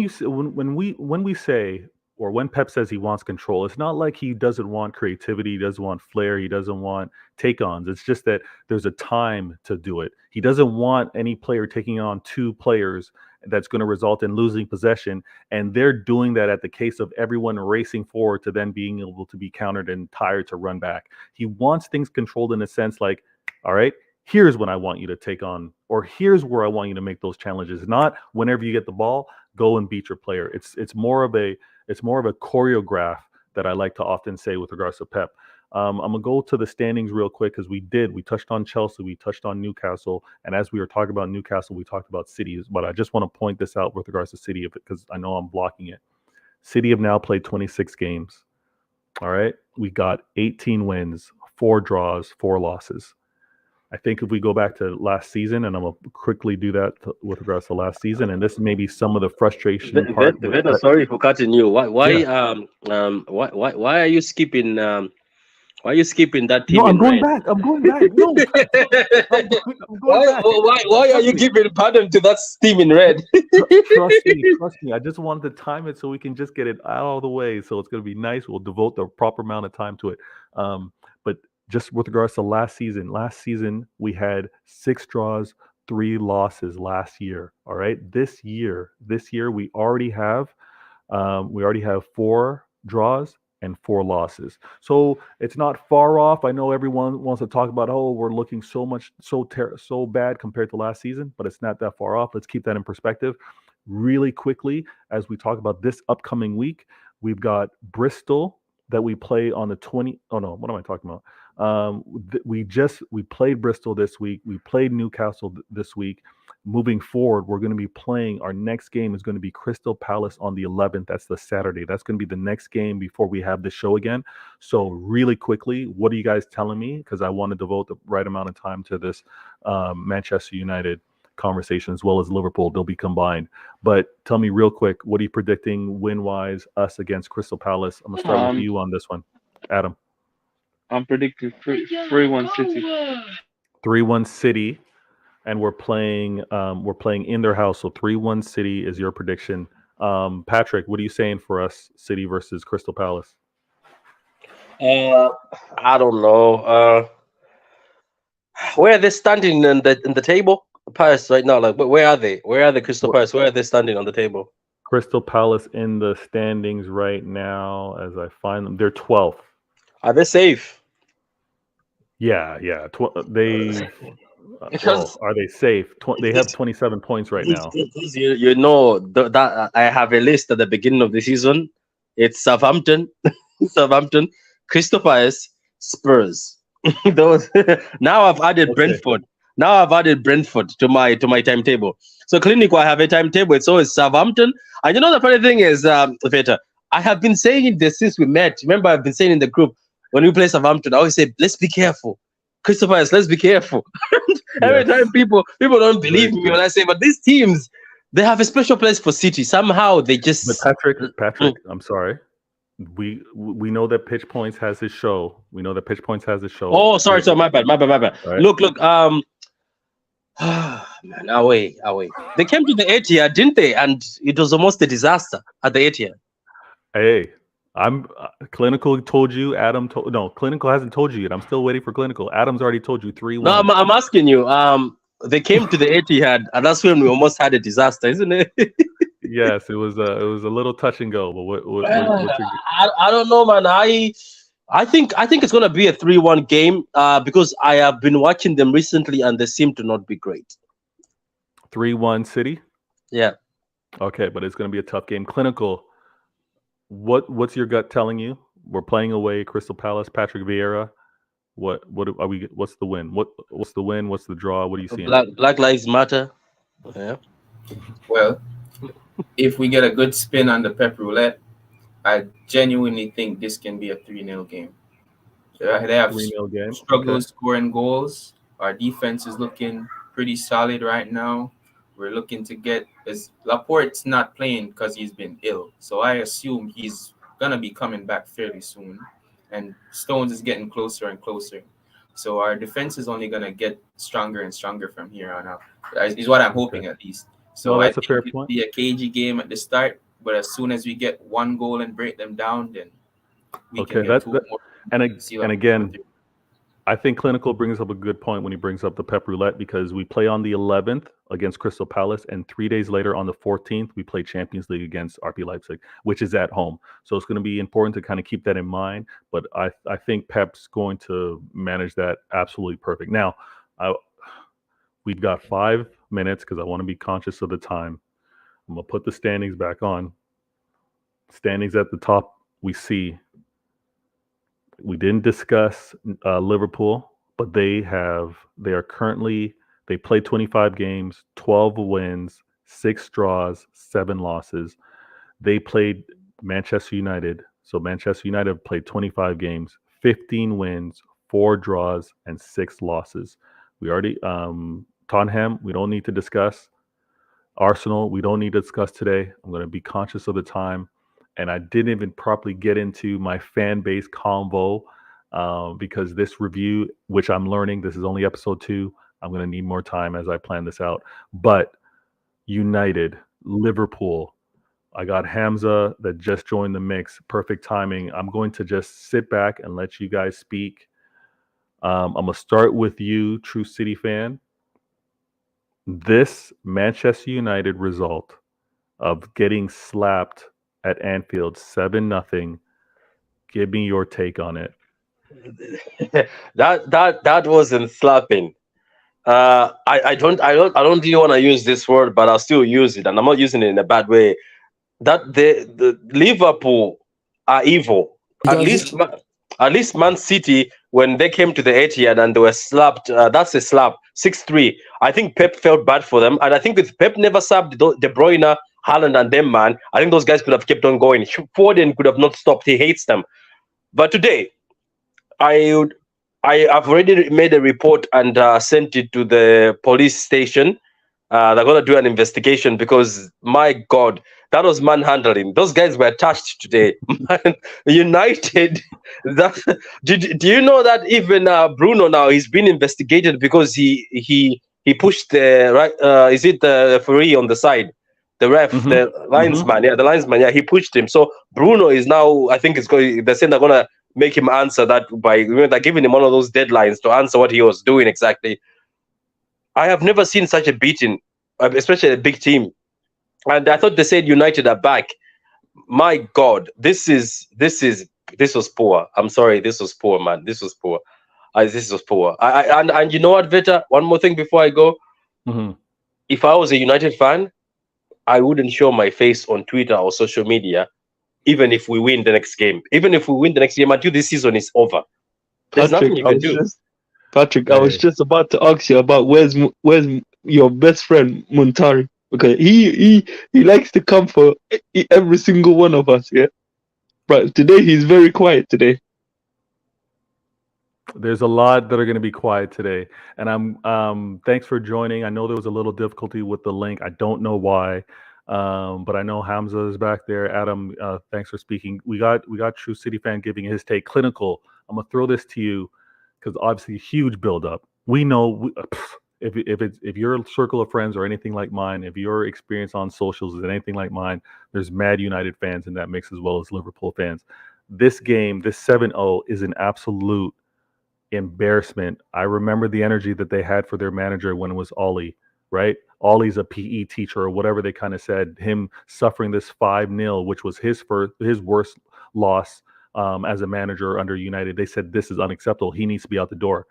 we say, or when Pep says he wants control, it's not like he doesn't want creativity, he doesn't want flair, he doesn't want take-ons. It's just that there's a time to do it. He doesn't want any player taking on 2 players that's going to result in losing possession, and they're doing that at the case of everyone racing forward to then being able to be countered and tired to run back. He wants things controlled in a sense like, all right, here's when I want you to take on, or here's where I want you to make those challenges. Not whenever you get the ball, go and beat your player. It's more of a choreograph that I like to often say with regards to Pep. I'm gonna go to the standings real quick because we touched on Chelsea, we touched on Newcastle, and as we were talking about Newcastle, we talked about City. But I just want to point this out with regards to City because I know I'm blocking it. City have now played 26 games. All right, we got 18 wins, 4 draws, 4 losses. I think if we go back to last season, and I'm gonna quickly do that with regards to last season, and this may be some of the frustration part. Sorry for cutting you. Why are you skipping Why are you skipping that team No, I'm in going red? back. I'm going back. No, I'm going back. Why are you giving pardon to that team in red? Trust me, trust me. I just wanted to time it so we can just get it out of the way. So it's going to be nice. We'll devote the proper amount of time to it. But just with regards to last season we had 6 draws, 3 losses last year. All right. This year we already have 4 draws and 4 losses. So it's not far off. I know everyone wants to talk about, oh, we're looking so bad compared to last season, but it's not that far off. Let's keep that in perspective. Really quickly, as we talk about this upcoming week, we've got Bristol that we play on the 20. Oh no, what am I talking about? We played Bristol this week. We played Newcastle this week. Moving forward, we're going to be playing, our next game is going to be Crystal Palace on the 11th. That's the Saturday. That's going to be the next game before we have the show again. So really quickly, what are you guys telling me? Because I want to devote the right amount of time to this Manchester United conversation as well as Liverpool. They'll be combined. But tell me real quick, what are you predicting win-wise, us against Crystal Palace? I'm going to start with you on this one. Adam. I'm predicting 3-1 City. 3-1 City. And we're playing in their house. So 3-1 City is your prediction. Patrick, what are you saying for us, City versus Crystal Palace? I don't know. Where are they standing in the table? Palace right now. Like, where are they? Where are the Crystal Palace? Where are they standing on the table? Crystal Palace in the standings right now, as I find them, they're 12th. Are they safe? Yeah. Because are they safe? They have 27 points right now. You know that I have a list at the beginning of the season. It's Southampton, Crystal Palace, Spurs. Those now I've added Brentford. Now I've added Brentford to my timetable. So clinical, I have a timetable. It's always Southampton. And you know the funny thing is, Veta, I have been saying it since we met. Remember, I've been saying in the group when we play Southampton, I always say, let's be careful. Crystal Palace, let's be careful. Every time people don't believe me when I say, but these teams, they have a special place for City. Somehow they just. But Patrick, I'm sorry. We know that Pitch Points has his show. Oh, sorry, my bad. Right. Look. Man, away. They came to the Etihad, didn't they? And it was almost a disaster at the Etihad. Hey. I'm Clinical told you. Adam told no. Clinical hasn't told you yet. I'm still waiting for Clinical. Adam's already told you 3-1. No, I'm asking you. They came to the Etihad, and that's when we almost had a disaster, isn't it? Yes, it was a little touch and go. But what's I don't know, man. I think it's gonna be a 3-1 game. Because I have been watching them recently, and they seem to not be great. 3-1 City. Yeah. Okay, but it's gonna be a tough game. Clinical. What's your gut telling you? We're playing away Crystal Palace, Patrick Vieira. What are we? What's the win? What's the win? What's the draw? What are you seeing? Black Lives Matter. Yeah. Well, if we get a good spin on the pep roulette, I genuinely think this can be a 3-0 game. They have 3-0 game. Struggles scoring goals. Our defense is looking pretty solid right now. We're looking to get as Laporte's not playing because he's been ill. So I assume he's gonna be coming back fairly soon. And Stones is getting closer and closer. So our defense is only gonna get stronger and stronger from here on out. Is what I'm hoping at least. So that's I a fair think point. It'll be a cagey game at the start, but as soon as we get one goal and break them down, then we can get 2 more. And again, I think Clinical brings up a good point when he brings up the pep roulette, because we play on the 11th against Crystal Palace, and 3 days later on the 14th, we play Champions League against RB Leipzig, which is at home. So it's going to be important to kind of keep that in mind. But I think Pep's going to manage that absolutely perfect. Now, we've got 5 minutes because I want to be conscious of the time. I'm going to put the standings back on. Standings at the top, we see. We didn't discuss Liverpool, but they played 25 games, 12 wins, 6 draws, 7 losses. They played Manchester United. So Manchester United played 25 games, 15 wins, 4 draws, and 6 losses. We already Tottenham, we don't need to discuss. Arsenal, we don't need to discuss today. I'm going to be conscious of the time. And I didn't even properly get into my fan base convo because this review, which I'm learning, this is only episode 2. I'm going to need more time as I plan this out. But United, Liverpool, I got Hamza that just joined the mix. Perfect timing. I'm going to just sit back and let you guys speak. I'm going to start with you, true City fan. This Manchester United result of getting slapped at Anfield 7-0. Give me your take on it. that wasn't slapping. I don't really want to use this word, but I'll still use it, and I'm not using it in a bad way. That the Liverpool are evil. At least Man City, when they came to the Etihad and they were slapped, that's a slap, 6-3. I think Pep felt bad for them, and I think if Pep never subbed De Bruyne, Haaland, and them, man, I think those guys could have kept on going. Foden could have not stopped. He hates them. But today, I have already made a report and sent it to the police station. They're going to do an investigation because, my God, that was manhandling. Those guys were touched today. Man, United. Do you know that even Bruno now, he's been investigated because he pushed the right? Is it the referee on the side? The ref, the linesman, the linesman, he pushed him. So Bruno is now, I think it's going. They're saying they're gonna make him answer that by they're giving him one of those deadlines to answer what he was doing exactly. I have never seen such a beating, especially a big team. And I thought they said United are back. My God, this was poor. I'm sorry, this was poor, man. This was poor. This was poor. And you know what, Veta? One more thing before I go. If I was a United fan, I wouldn't show my face on Twitter or social media, even if we win the next game. Even if we win the next game until this season is over. There's nothing you can do. Patrick, I was just about to ask you about where's your best friend Muntari, because he likes to come for every single one of us, yeah. But today he's very quiet today. There's a lot that are going to be quiet today, and I'm thanks for joining. I know there was a little difficulty with the link. I don't know why, but I know Hamza is back there. Adam, thanks for speaking. We got True City fan giving his take. Clinical. I'm gonna throw this to you because obviously huge buildup. We know if your circle of friends or anything like mine, if your experience on socials is anything like mine, there's mad United fans in that mix as well as Liverpool fans. This game, this 7-0, is an absolute embarrassment. I remember the energy that they had for their manager when it was Ollie, right? Ollie's a PE teacher or whatever they kind of said. Him suffering this 5-0, which was his worst loss as a manager under United. They said this is unacceptable. He needs to be out the door.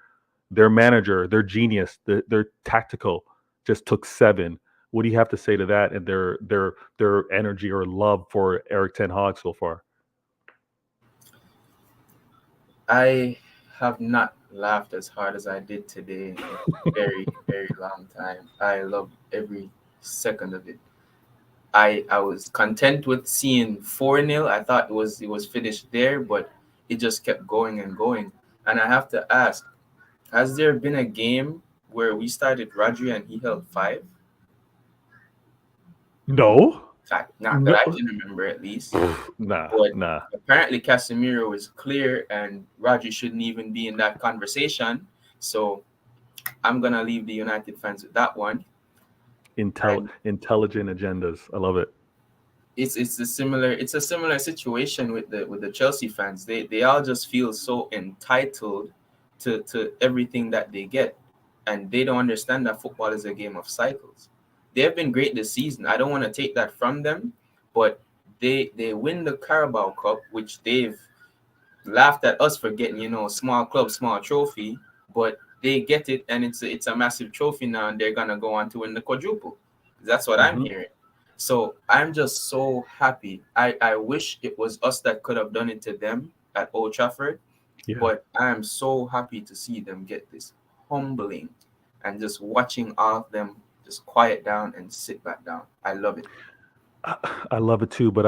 Their manager, their genius, their tactical, just took 7. What do you have to say to that and their energy or love for Erik ten Hag so far? I have not laughed as hard as I did today in a very, very long time. I love every second of it. I was content with seeing 4-0. I thought it was finished there, but it just kept going and going. And I have to ask, has there been a game where we started Rodri and he held 5? No. Not that I can remember, at least. Nah. Apparently, Casemiro is clear, and Rodri shouldn't even be in that conversation. So I'm gonna leave the United fans with that one. Intelligent agendas. I love it. It's a similar situation with the Chelsea fans. They all just feel so entitled to everything that they get, and they don't understand that football is a game of cycles. They have been great this season. I don't want to take that from them, but they win the Carabao Cup, which they've laughed at us for getting, small club, small trophy, but they get it, and it's a massive trophy now, and they're gonna go on to win the quadruple. That's what I'm hearing. So I'm just so happy. I wish it was us that could have done it to them at Old Trafford, but I am so happy to see them get this humbling, and just watching all of them just quiet down and sit back down. I love it. I love it too, but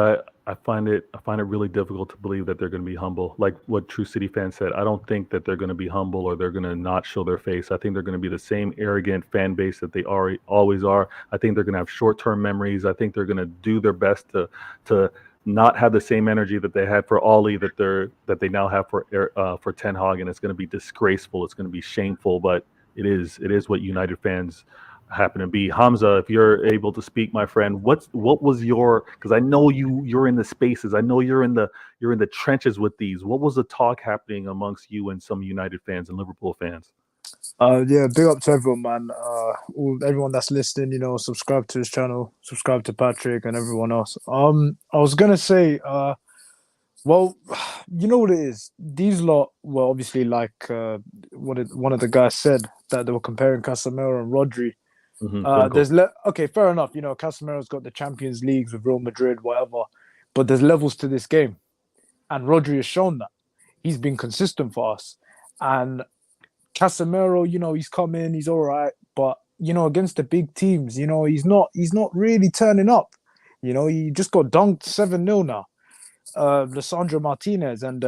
I find it really difficult to believe that they're going to be humble. Like what True City fan said, I don't think that they're going to be humble or they're going to not show their face. I think they're going to be the same arrogant fan base that they always are. I think they're going to have short-term memories. I think they're going to do their best to not have the same energy that they had for Ollie that they now have for Ten Hag, and it's going to be disgraceful. It's going to be shameful, but it is what United fans happen to be. Hamza, if you're able to speak, my friend, what was your, because I know you're in the spaces, I know you're in the trenches with these. What was the talk happening amongst you and some United fans and Liverpool fans? Yeah, big up to everyone, man. Everyone that's listening, subscribe to his channel, subscribe to Patrick and everyone else. I was gonna say, well, you know what it is. These lot were obviously like one of the guys said that they were comparing Casemiro and Rodri. Okay, fair enough. Casemiro's got the Champions Leagues with Real Madrid, whatever, but there's levels to this game, and Rodri has shown that he's been consistent for us. And Casemiro, he's come in, he's all right, but against the big teams, he's not really turning up. He just got dunked 7-0 now. Lisandro Martinez and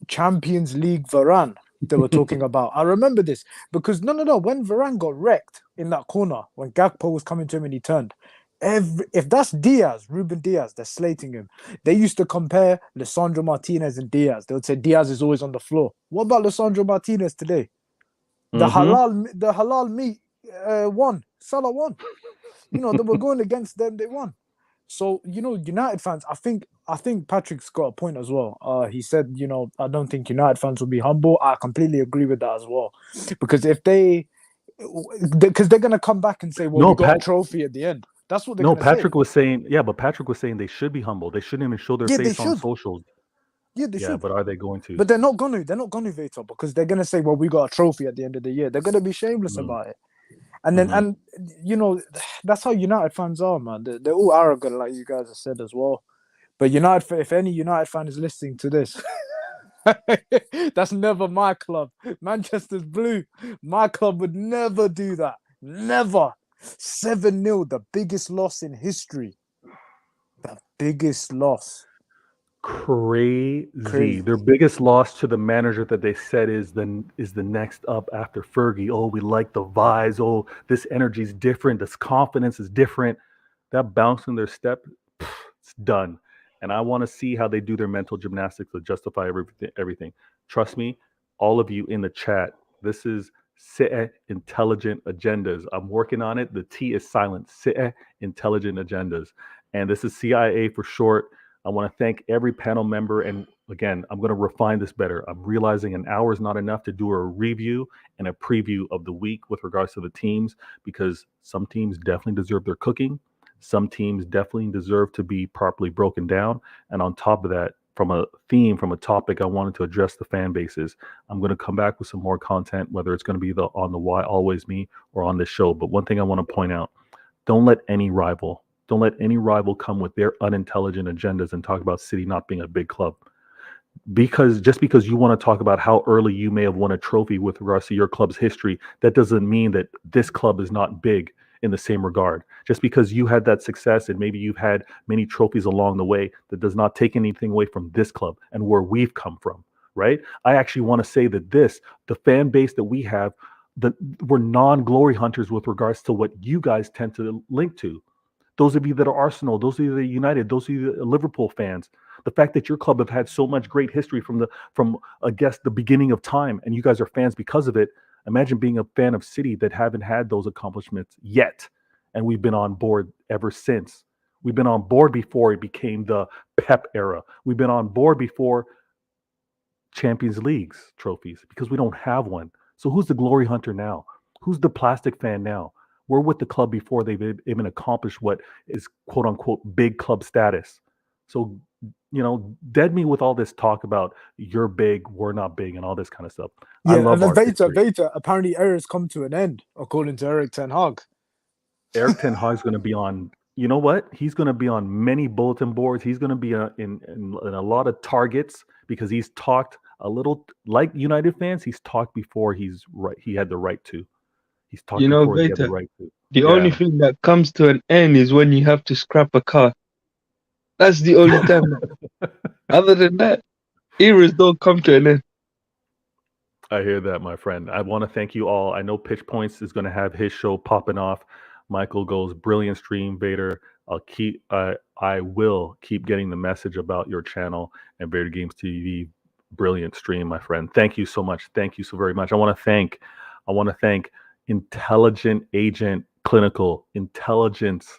Champions League Varane they were talking about. I remember this because no, when Varane got wrecked in that corner, when Gakpo was coming to him and he turned, if that's Ruben Diaz, they're slating him. They used to compare Lisandro Martinez and Diaz. They would say Diaz is always on the floor. What about Lisandro Martinez today? The halal meat won. Salah won. They were going against them. They won. So United fans, I think Patrick's got a point as well. He said, I don't think United fans will be humble. I completely agree with that as well, because because they're gonna come back and say, well, we got a trophy at the end. That's what they're gonna say. Patrick was saying, but Patrick was saying they should be humble. They shouldn't even show their face on socials. Yeah, they should. But are they going to? But they're not going to. They're not going to, Vito, because they're going to say, well, we got a trophy at the end of the year. They're going to be shameless about it. And then, that's how United fans are, man. They're all arrogant, like you guys have said as well. But if any United fan is listening to this, that's never my club. Manchester's blue. My club would never do that. Never. 7-0, the biggest loss in history. The biggest loss. Crazy. Their biggest loss to the manager that they said is the next up after Fergie. Oh, we like the vibes. Oh, this energy is different. This confidence is different. That bounce in their step, it's done. And I want to see how they do their mental gymnastics to justify everything. Trust me, all of you in the chat, this is Citeh Intelligent Agendas. I'm working on it. The T is silent. Citeh Intelligent Agendas. And this is CIA for short. I want to thank every panel member. And again, I'm going to refine this better. I'm realizing an hour is not enough to do a review and a preview of the week with regards to the teams, because some teams definitely deserve their cooking. Some teams definitely deserve to be properly broken down. And on top of that, from a theme, from a topic, I wanted to address the fan bases. I'm going to come back with some more content, whether it's going to be on the Why Always Me or on this show. But one thing I want to point out, don't let any rival come with their unintelligent agendas and talk about City not being a big club. Just because you want to talk about how early you may have won a trophy with regards to your club's history, that doesn't mean that this club is not big in the same regard. Just because you had that success and maybe you've had many trophies along the way, that does not take anything away from this club and where we've come from, right? I actually want to say that the fan base that we have, we're non-glory hunters with regards to what you guys tend to link to. Those of you that are Arsenal, those of you that are United, those of you that are Liverpool fans, the fact that your club have had so much great history from I guess the beginning of time, and you guys are fans because of it. Imagine being a fan of City that haven't had those accomplishments yet, and we've been on board ever since. We've been on board before it became the Pep era. We've been on board before Champions Leagues trophies, because we don't have one. So who's the glory hunter now? Who's the plastic fan now? We're with the club before they've even accomplished what is quote unquote big club status. So, dead me with all this talk about you're big, we're not big, and all this kind of stuff. Yeah, I love and then Veta, apparently era's come to an end, according to Erik ten Hag. Erik ten Hag's going to be on, you know what? He's going to be on many bulletin boards. He's going to be in a lot of targets, because he's talked a little like United fans. He's talked before he had the right to. He's talked before he had the right to. The only thing that comes to an end is when you have to scrap a car. That's the only time. Other than that, eras don't come to an end. I hear that, my friend. I want to thank you all. I know Pitch Points is going to have his show popping off. Michael goes, brilliant stream, Vader. I will keep getting the message about your channel and Vader Games TV. Brilliant stream, my friend. Thank you so much. Thank you so very much. I want to thank Intelligence Agents Clinical, Intelligence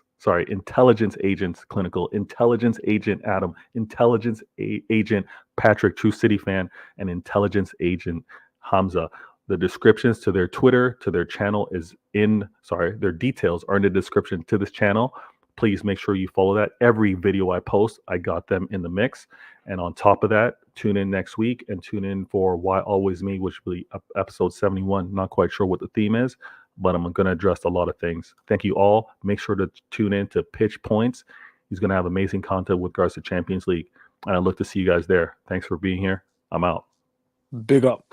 Agent Adam, Intelligence Agent Patrick, True City fan, and Intelligence Agent Hamza. The descriptions to their Twitter, to their channel their details are in the description to this channel. Please make sure you follow that. Every video I post, I got them in the mix. And on top of that, tune in next week and tune in for Why Always Me, which will be episode 71. Not quite sure what the theme is, but I'm going to address a lot of things. Thank you all. Make sure to tune in to Pitch Points. He's going to have amazing content with regards to Champions League. And I look to see you guys there. Thanks for being here. I'm out. Big up.